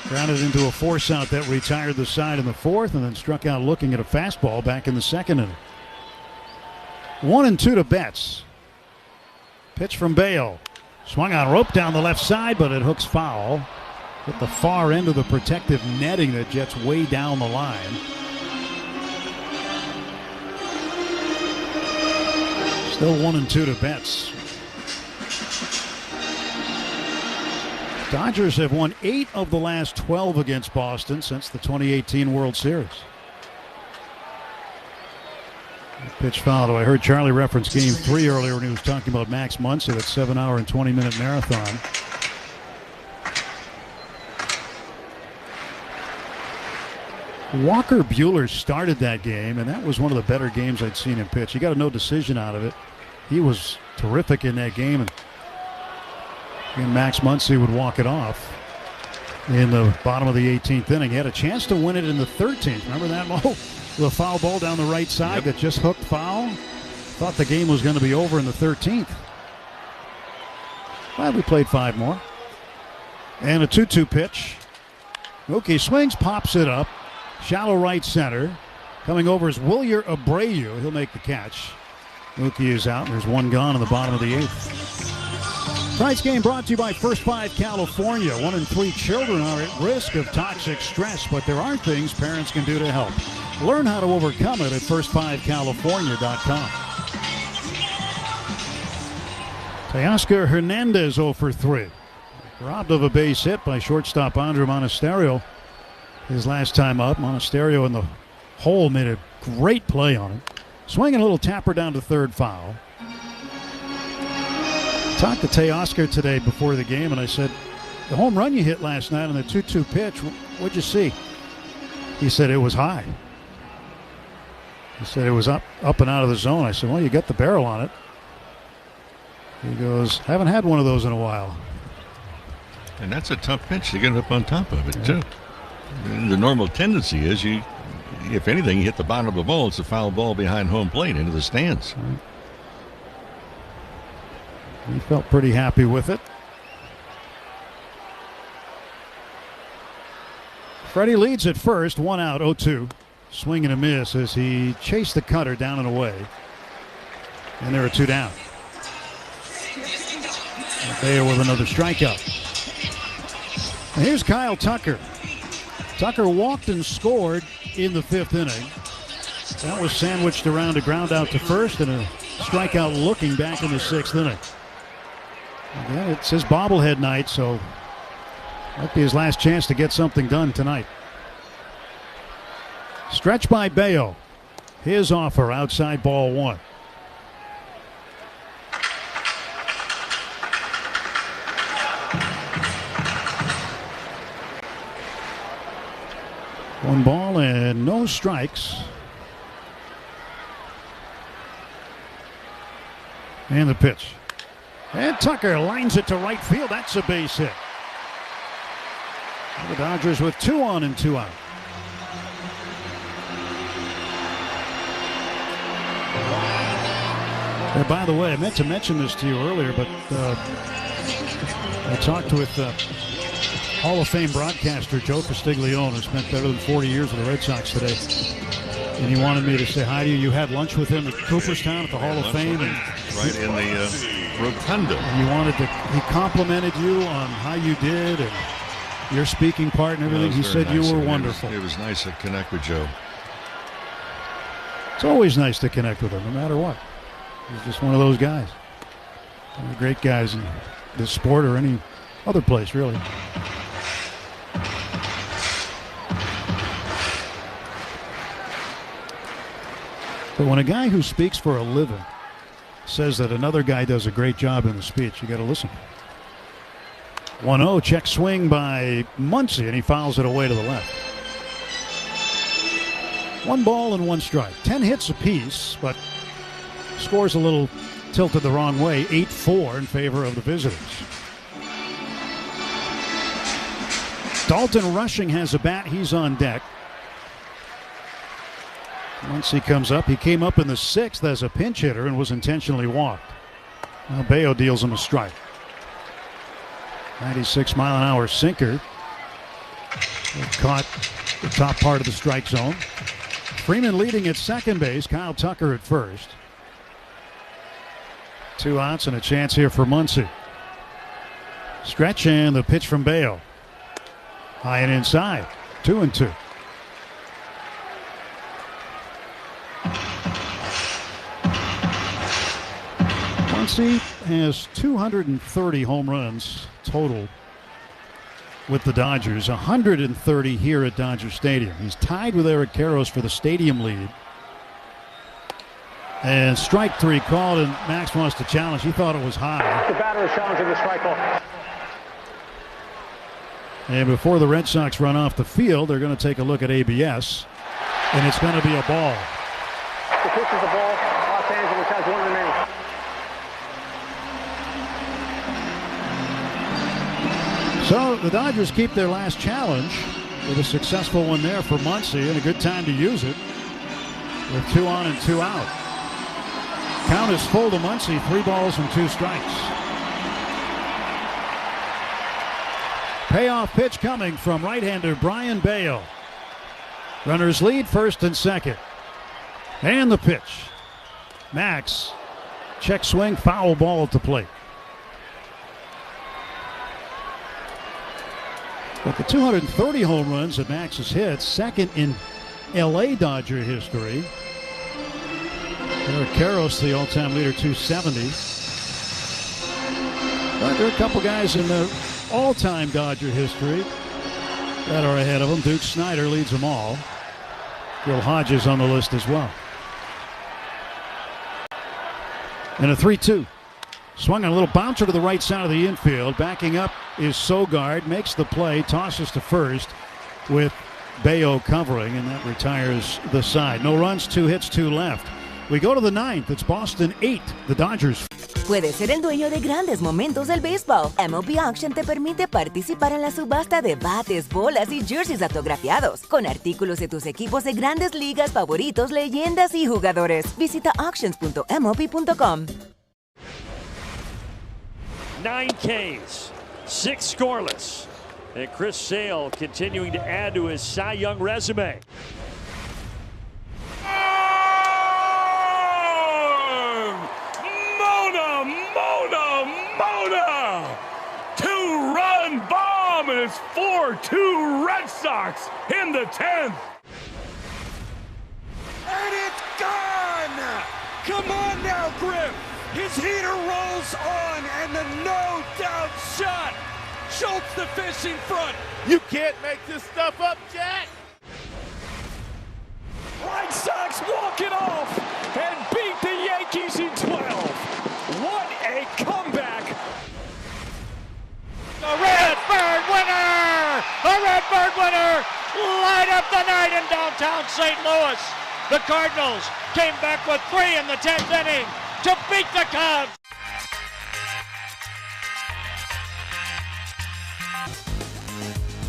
Grounded into a force out that retired the side in the 4th and then struck out looking at a fastball back in the 2nd inning. 1-2 to Betts. Pitch from Bale. Swung on rope down the left side, but it hooks foul. At the far end of the protective netting that jets way down the line. Still 1-2 to Betts. Dodgers have won 8 of the last 12 against Boston since the 2018 World Series. Pitch foul. I heard Charlie reference Game 3 earlier when he was talking about Max Muncy, that 7-hour and 20-minute marathon. Walker Buehler started that game, and that was one of the better games I'd seen him pitch. He got a no decision out of it. He was terrific in that game, and Max Muncy would walk it off in the bottom of the 18th inning. He had a chance to win it in the 13th. Remember that, Mo? The foul ball down the right side that just hooked foul. Thought the game was going to be over in the 13th. Well, we played 5 more. And a 2-2 pitch. Mookie swings, pops it up. Shallow right center. Coming over is Wilyer Abreu. He'll make the catch. Mookie is out. There's 1 gone in the bottom of the 8th. Tonight's game brought to you by First 5 California. 1 in 3 children are at risk of toxic stress, but there are things parents can do to help. Learn how to overcome it at first5california.com. Teoscar Hernandez 0 for 3. Robbed of a base hit by shortstop Andrew Monasterio his last time up. Monasterio in the hole made a great play on it. Swinging a little tapper down to third, foul. Talked to Teoscar today before the game, and I said, the home run you hit last night on the 2-2 pitch, what'd you see? He said it was high. He said it was up and out of the zone. I said, well, you got the barrel on it. He goes, haven't had one of those in a while. And that's a tough pitch to get up on top of it, too. And the normal tendency is if anything, you hit the bottom of the ball, it's a foul ball behind home plate into the stands. He felt pretty happy with it. Freddie leads at first, 1 out, 0-2. Swing and a miss as he chased the cutter down and away. And there are 2 down. There with another strikeout. And here's Kyle Tucker. Tucker walked and scored in the 5th inning. That was sandwiched around a ground out to first and a strikeout looking back in the 6th inning. Again, it's his bobblehead night, so might be his last chance to get something done tonight. Stretch by Bayo. His offer outside ball 1. One ball and no strikes. And the pitch. And Tucker lines it to right field. That's a base hit. The Dodgers with 2 on and 2 out. And by the way, I meant to mention this to you earlier, but I talked with Hall of Fame broadcaster Joe Castiglione, who spent better than 40 years with the Red Sox today. And he wanted me to say hi to you. You had lunch with him at Cooperstown at the Hall of Fame. And right in the rotunda. And he complimented you on how you did and your speaking part and everything. He said you were wonderful. It was nice to connect with Joe. It's always nice to connect with him, no matter what. He's just one of those guys. One of the great guys in this sport or any other place, really. But when a guy who speaks for a living says that another guy does a great job in the speech, you got to listen. 1-0, check swing by Muncy, and he fouls it away to the left. 1 ball and 1 strike. 10 hits apiece, but scores a little tilted the wrong way. 8-4 in favor of the visitors. Dalton Rushing has a bat. He's on deck. Once he comes up, he came up in the 6th as a pinch hitter and was intentionally walked. Now Bayo deals him a strike. 96-mile-an-hour sinker. It caught the top part of the strike zone. Freeman leading at second base. Kyle Tucker at first. 2 outs and a chance here for Muncy. Stretch and the pitch from Bayo. High and inside. 2-2. Muncy has 230 home runs total with the Dodgers, 130 here at Dodger Stadium. He's tied with Eric Karros for the stadium lead. And strike 3 called, and Max wants to challenge. He thought it was high. The batter is challenging the strike call. And before the Red Sox run off the field, they're going to take a look at ABS, and it's going to be a ball. The pitch is a ball. Los Angeles has 1 remaining. So the Dodgers keep their last challenge with a successful one there for Muncy, and a good time to use it with 2 on and 2 out. Count is full to Muncy, 3 balls and 2 strikes. Payoff pitch coming from right-hander Brian Bayo. Runners lead first and second. And the pitch. Max, check swing, foul ball at the plate. But the 230 home runs that Max has hit, second in LA Dodger history. Eric Karros, the all-time leader, 270. But there are a couple guys in the all-time Dodger history that are ahead of him. Duke Snider leads them all. Gil Hodges on the list as well. And a 3-2. Swung on a little bouncer to the right side of the infield. Backing up is Sogard. Makes the play. Tosses to first with Bayo covering, and that retires the side. No runs, 2 hits, 2 left. We go to the 9th. It's Boston 8. The Dodgers. Puedes ser el dueño de grandes momentos del béisbol. MLB Auction te permite participar en la subasta de bates, bolas y jerseys autografiados, con artículos de tus equipos de grandes ligas favoritos, leyendas y jugadores. Visita auctions.mlb.com. 9 Ks, 6 scoreless. And Chris Sale continuing to add to his Cy Young resume. Mona! 2-run bomb, and it's 4-2 Red Sox in the 10th. And it's gone! Come on now, Griff! His heater rolls on, and the no-doubt shot! Schultz the fish in front! You can't make this stuff up, Jack! Red Sox walk it off and beat the Yankees in 12. What a comeback! A Redbird winner! A Redbird winner! Light up the night in downtown St. Louis. The Cardinals came back with 3 in the 10th inning to beat the Cubs.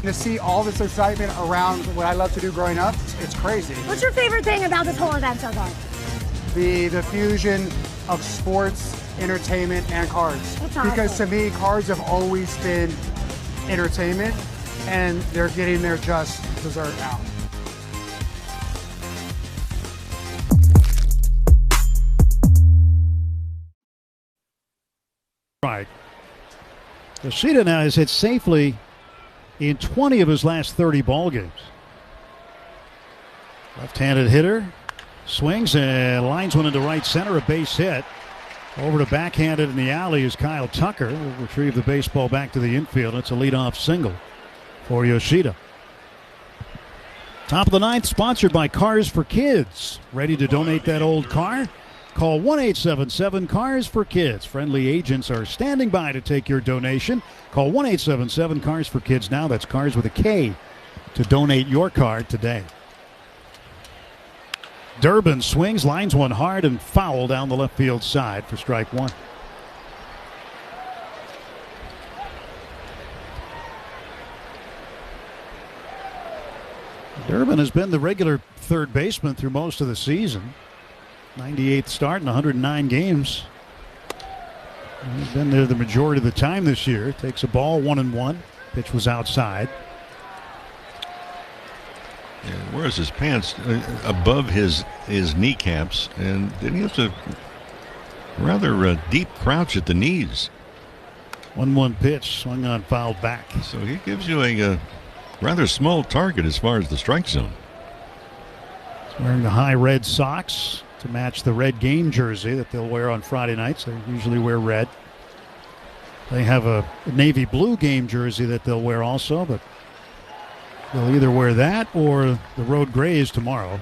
To see all this excitement around what I love to do growing up, it's crazy. What's your favorite thing about this whole event so far? The fusion of sports, entertainment, and cards. That's awesome. Because to me, cards have always been entertainment, and they're getting their just dessert now. strike. Yoshida now has hit safely in 20 of his last 30 ball games. Left-handed hitter swings and lines one into right center, a base hit. Over to backhanded in the alley is Kyle Tucker. Will retrieve the baseball back to the infield. It's a leadoff single for Yoshida. Top of the ninth, sponsored by Cars for Kids. Ready to donate that old car? Call 1-877-CARS-FOR-KIDS. Friendly agents are standing by to take your donation. Call 1-877-CARS-FOR-KIDS now. That's Cars with a K to donate your car today. Durbin swings, lines one hard and foul down the left field side for strike one. Durbin has been the regular third baseman through most of the season. 98th start in 109 games. He's been there the majority of the time this year. Takes a ball 1-1. Pitch was outside. Yeah, wears his pants above his kneecaps, and then he has a rather deep crouch at the knees. 1-1 pitch, swung on, fouled back. So he gives you a rather small target as far as the strike zone. He's wearing the high Red Sox to match the red game jersey that they'll wear on Friday nights. They usually wear red. They have a navy blue game jersey that they'll wear also, but they'll either wear that or the road grays tomorrow.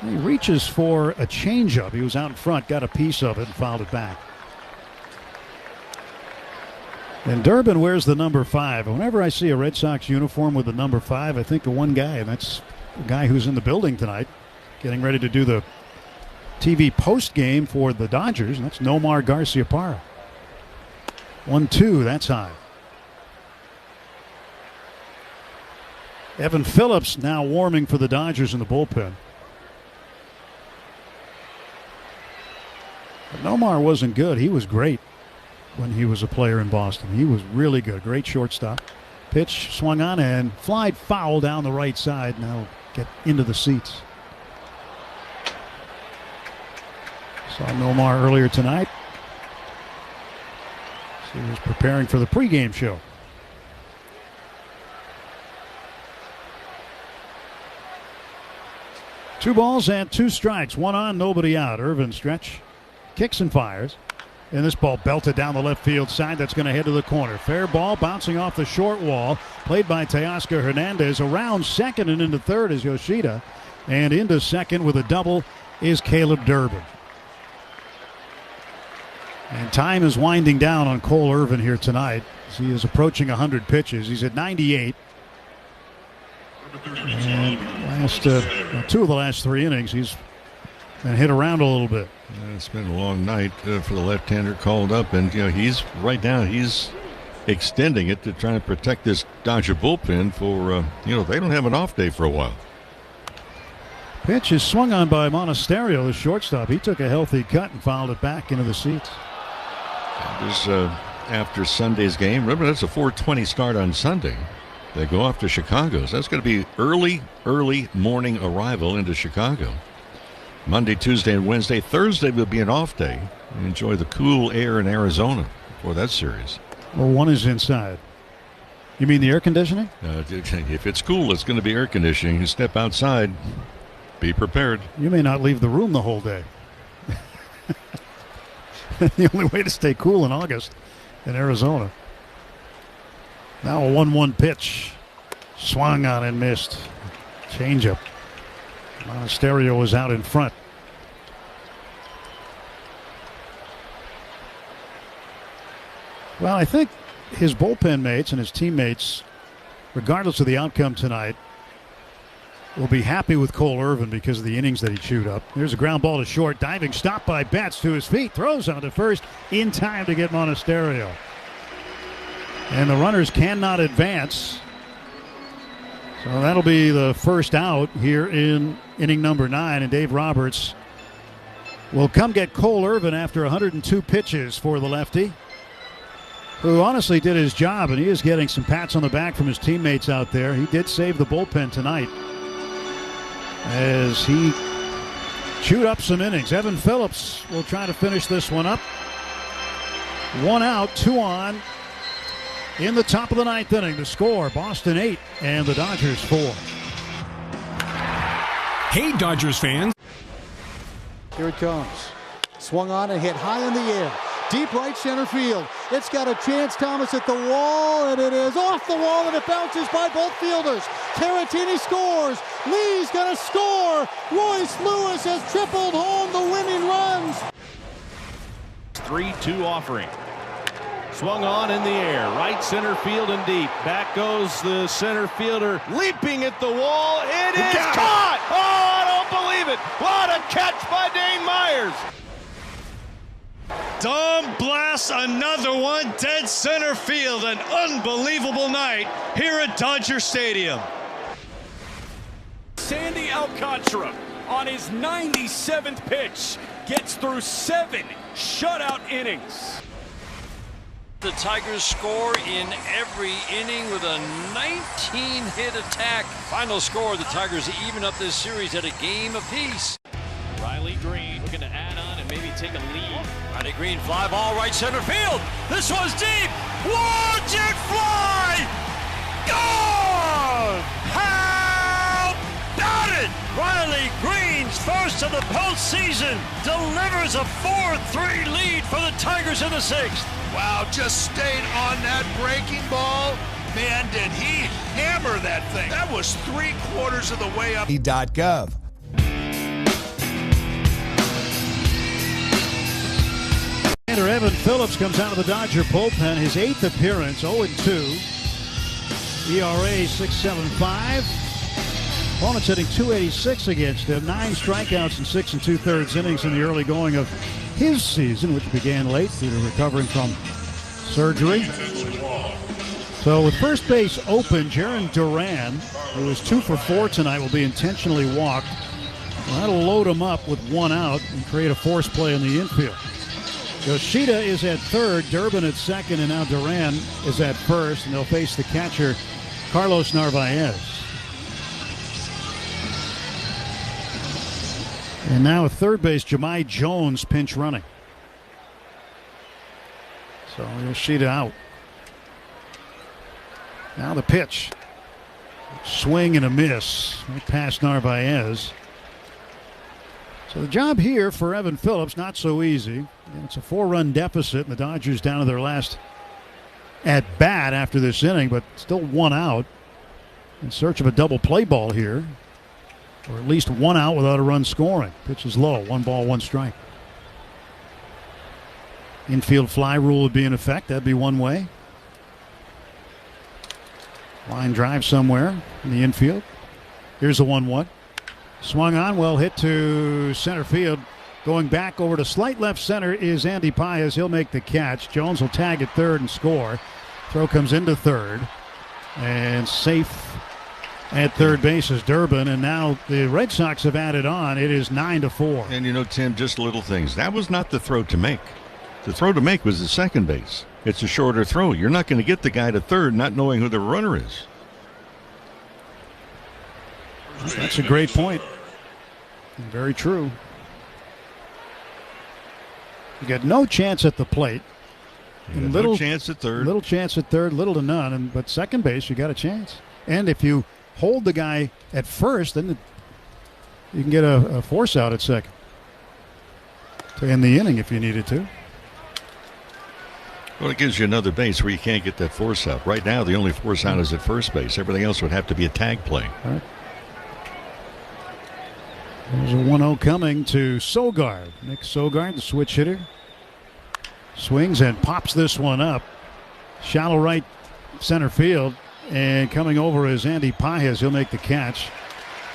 He reaches for a changeup. He was out in front, got a piece of it, and fouled it back. And Durbin wears the number 5. Whenever I see a Red Sox uniform with the number 5, I think of one guy, and that's the guy who's in the building tonight, getting ready to do the TV post game for the Dodgers, and that's Nomar Garciaparra. 1-2, that's high. Evan Phillips now warming for the Dodgers in the bullpen. But Nomar wasn't good. He was great when he was a player in Boston. He was really good. Great shortstop. Pitch swung on and flied foul down the right side. Now get into the seats. Saw Nomar earlier tonight. So he was preparing for the pregame show. Two balls and 2 strikes. One on, nobody out. Irvin stretch, kicks and fires. And this ball belted down the left field side. That's going to head to the corner. Fair ball bouncing off the short wall. Played by Teoscar Hernandez. Around second and into third is Yoshida. And into second with a double is Caleb Durbin. And time is winding down on Cole Irvin here tonight as he is approaching 100 pitches. He's at 98. And last 2 of the last 3 innings, he's been hit around a little bit. It's been a long night for the left-hander called up, and he's right now he's extending it to try and protect this Dodger bullpen for they don't have an off day for a while. Pitch is swung on by Monasterio, the shortstop. He took a healthy cut and fouled it back into the seats. This after Sunday's game. Remember, that's a 4:20 start on Sunday. They go off to Chicago. So that's going to be early morning arrival into Chicago. Monday, Tuesday, and Wednesday. Thursday will be an off day. Enjoy the cool air in Arizona for that series. Well, one is inside. You mean the air conditioning? If it's cool, it's going to be air conditioning. You step outside, be prepared. You may not leave the room the whole day. The only way to stay cool in August in Arizona. Now a 1-1 pitch. Swung on and missed. Changeup. Monasterio was out in front. Well, I think his bullpen mates and his teammates, regardless of the outcome tonight, will be happy with Cole Irvin because of the innings that he chewed up. There's a ground ball to short. Diving stop by Betts to his feet. Throws on to first in time to get Monasterio. And the runners cannot advance. So that'll be the first out here in inning number 9. And Dave Roberts will come get Cole Irvin after 102 pitches for the lefty, who honestly did his job, and he is getting some pats on the back from his teammates out there. He did save the bullpen tonight as he chewed up some innings. Evan Phillips will try to finish this one up. One out, 2 on in the top of the 9th inning. The score, Boston 8 and the Dodgers 4. Hey, Dodgers fans. Here it comes. Swung on and hit high in the air. Deep right center field. It's got a chance, Thomas, at the wall, and it is off the wall, and it bounces by both fielders. Caratini scores. Lee's going to score. Royce Lewis has tripled home the winning runs. 3-2 offering. Swung on in the air, right center field and deep. Back goes the center fielder, leaping at the wall. It is caught! Oh, I don't believe it! What a catch by Dane Myers! Dom blasts another one dead center field. An unbelievable night here at Dodger Stadium. Sandy Alcantara on his 97th pitch gets through 7 shutout innings. The Tigers score in every inning with a 19-hit attack. Final score, the Tigers even up this series at a game apiece. Riley Green looking to add on and maybe take a lead. Riley Green, fly ball, right center field. This one's deep. Watch it fly! Gone! How about it? Riley Green's first of the postseason delivers a 4-3 lead for the Tigers in the 6th. Wow, just stayed on that breaking ball. Man, did he hammer that thing. That was 3/4 of the way up. .gov. Evan Phillips comes out of the Dodger bullpen, his 8th appearance, 0-2. ERA 6.75. Opponents hitting .286 against him. 9 strikeouts in 6 2/3 innings in the early going of his season, which began late due to recovering from surgery. So with first base open, Jarren Duran, who was 2 for 4 tonight, will be intentionally walked. Well, that'll load him up with 1 out and create a force play in the infield. Yoshida is at third, Durbin at second, and now Duran is at first, and they'll face the catcher, Carlos Narvaez. And now at third base, Jahmai Jones pinch running. So Yoshida out. Now the pitch. Swing and a miss. Right past Narvaez. So the job here for Evan Phillips, not so easy. It's a 4-run deficit, and the Dodgers down to their last at bat after this inning, but still 1 out. In search of a double play ball here, or at least 1 out without a run scoring. Pitch is low, 1 ball, 1 strike. Infield fly rule would be in effect. That'd be one way. Line drive somewhere in the infield. Here's the 1-1. Swung on, well hit to center field. Going back over to slight left center is Andy Paez. He'll make the catch. Jones will tag at third and score. Throw comes into third. And safe at third base is Durbin. And now the Red Sox have added on. It is 9-4. And you know, Tim, just little things. That was not the throw to make. The throw to make was the second base. It's a shorter throw. You're not going to get the guy to third not knowing who the runner is. That's a great point. Very true. You got no chance at the plate. And little chance at third. Little chance at third, little to none. But second base, you got a chance. And if you hold the guy at first, then you can get a force out at second to end the inning if you needed to. Well, it gives you another base where you can't get that force out. Right now, the only force out is at first base. Everything else would have to be a tag play. All right. There's a 1-0 coming to Sogard. Nick Sogard, the switch hitter. Swings and pops this one up. Shallow right center field. And coming over is Andy Paez. He'll make the catch.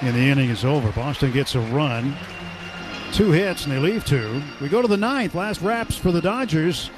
And the inning is over. Boston gets a run. 2 hits, and they leave 2. We go to the 9th. Last wraps for the Dodgers.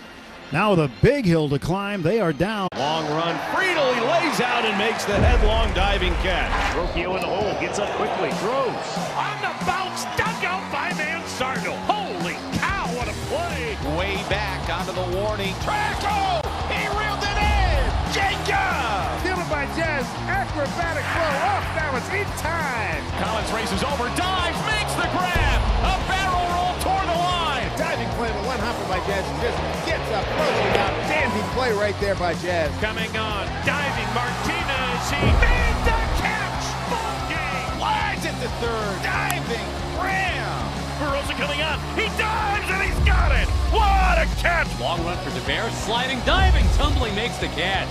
Now with a big hill to climb, they are down. Long run. Friedel, he lays out and makes the headlong diving catch. Rocchio in the hole, gets up quickly, throws. On the bounce, dug out by Mansardo. Holy cow, what a play. Way back onto the warning track. Oh, he reeled it in. Jacob. Fielded by Jazz, acrobatic throw off. Now it's in time. Collins races over, dives, makes the grab. A barrel roll toward the line. Diving play to one hopper by Jazz. Just gets up, throws it out. Dandy play right there by Jazz. Coming on, diving Martinez. He made the catch. Ball game. Slides into third. Diving Graham. Barrosa coming on. He dives and he's got it. What a catch. Long run for DeBear. Sliding, diving, tumbling, makes the catch.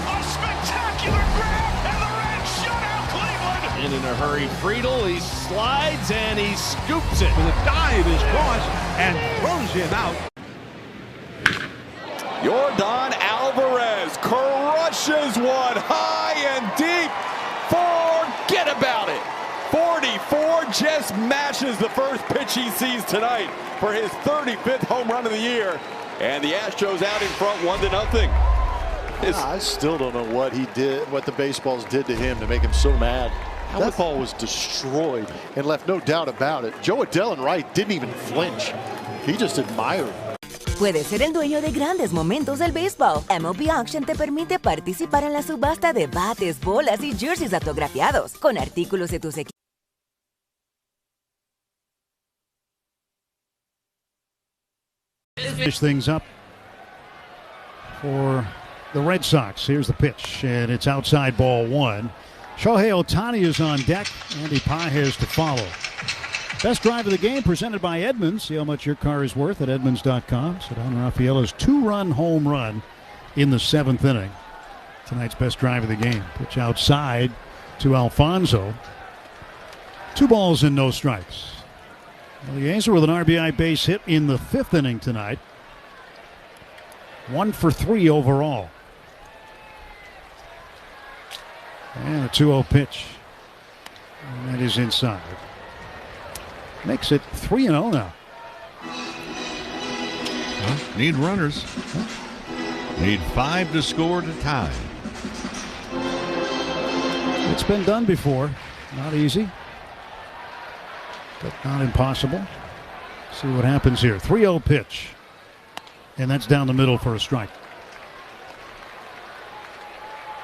A spectacular grab and the Reds shut out Cleveland. In a hurry, Friedel, he slides and he scoops it. The dive is crossed and throws him out. Yordan Alvarez crushes one high and deep. Forget about it. 44 just matches the first pitch he sees tonight for his 35th home run of the year. And the Astros out in front 1-0. I still don't know what he did, what the baseballs did to him to make him so mad. That ball was destroyed and left no doubt about it. Joe Adell and Wright didn't even flinch. He just admired. Puedes ser el dueño de grandes momentos del béisbol. MLB Auction te permite participar en la subasta de bates, bolas y jerseys autografiados con artículos de tus equipos. Finish things up for the Red Sox. Here's the pitch, and it's outside ball one. Shohei Ohtani is on deck. Andy Pages to follow. Best drive of the game presented by Edmunds. See how much your car is worth at Edmunds.com. Cedar Rafaela's two-run home run in the 7th inning. Tonight's best drive of the game. Pitch outside to Alfonso. 2 balls and no strikes. Eliezer with an RBI base hit in the 5th inning tonight. 1 for 3 overall. And a 2-0 pitch. And that is inside. Makes it 3-0 now. Well, need runners. Need 5 to score to tie. It's been done before. Not easy, but not impossible. See what happens here. 3-0 pitch. And that's down the middle for a strike.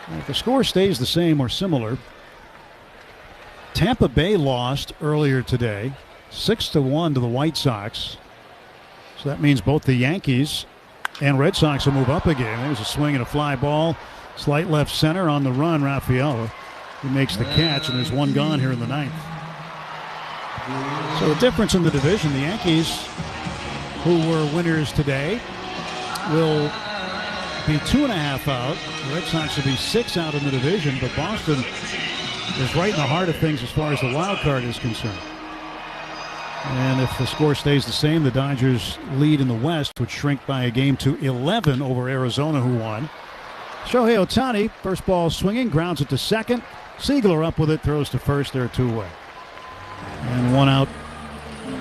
And if the score stays the same or similar, Tampa Bay lost earlier today, 6-1 to the White Sox. So that means both the Yankees and Red Sox will move up again. There's a swing and a fly ball. Slight left center on the run, Rafaela. He makes the catch, and there's one gone here in the 9th. So the difference in the division, the Yankees, who were winners today, will be 2.5 out. The Red Sox will be 6 out in the division, but Boston is right in the heart of things as far as the wild card is concerned. And if the score stays the same, the Dodgers lead in the West would shrink by a game to 11 over Arizona, who won. Shohei Ohtani, first ball swinging, grounds it to second. Siegler up with it, throws to first. They're 2 away. And 1 out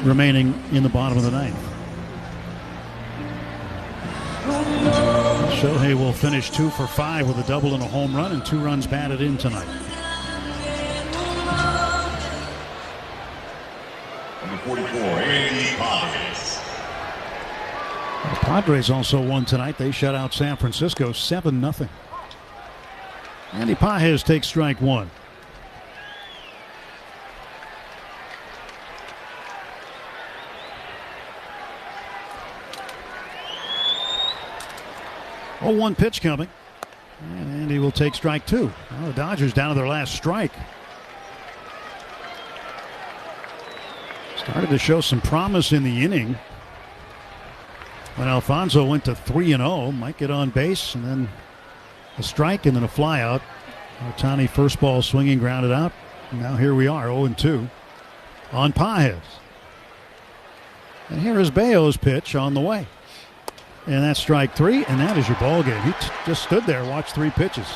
remaining in the bottom of the 9th. Shohei will finish 2 for 5 with a double and a home run and 2 runs batted in tonight. Number 44, Andy Pages. The Padres also won tonight. They shut out San Francisco 7-0. Andy Pages takes strike 1. Oh, 1 pitch coming. And Andy will take strike 2. Well, the Dodgers down to their last strike. Started to show some promise in the inning when Alfonso went to 3-0. Might get on base, and then a strike and then a fly out. Ohtani first ball swinging, grounded out. And now here we are, 0-2 on Pages. And here is Bayo's pitch on the way. And that's strike 3, and that is your ball game. He just stood there, watched 3 pitches.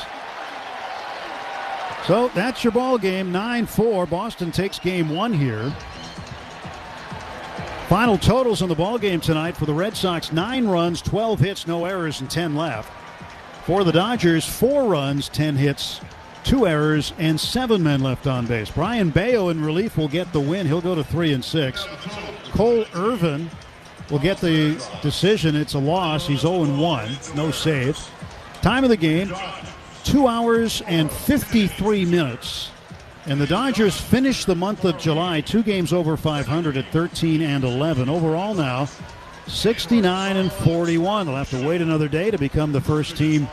So that's your ball game, 9-4. Boston takes game 1 here. Final totals on the ball game tonight for the Red Sox: 9 runs, 12 hits, no errors, and 10 left. For the Dodgers, 4 runs, 10 hits, 2 errors, and 7 men left on base. Brian Bayo in relief will get the win. He'll go to 3-6. Cole Irvin will get the decision. It's a loss. He's 0-1. No save. Time of the game, 2 hours and 53 minutes. And the Dodgers finished the month of July 2 games over 500 at 13-11. Overall now, 69-41. They'll have to wait another day to become the first team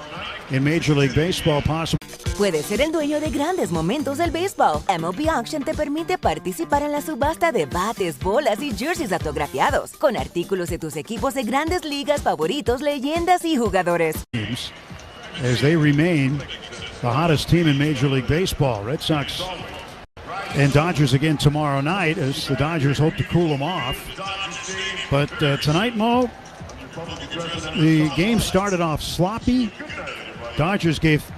in Major League Baseball possible. Puedes ser el dueño de grandes momentos del béisbol. MLB Auction te permite participar en la subasta de bates, bolas y jerseys autografiados, con artículos de tus equipos de grandes ligas favoritos, leyendas y jugadores. As they remain the hottest team in Major League Baseball. Red Sox and Dodgers again tomorrow night as the Dodgers hope to cool them off. But tonight, Mo, the game started off sloppy. Dodgers gave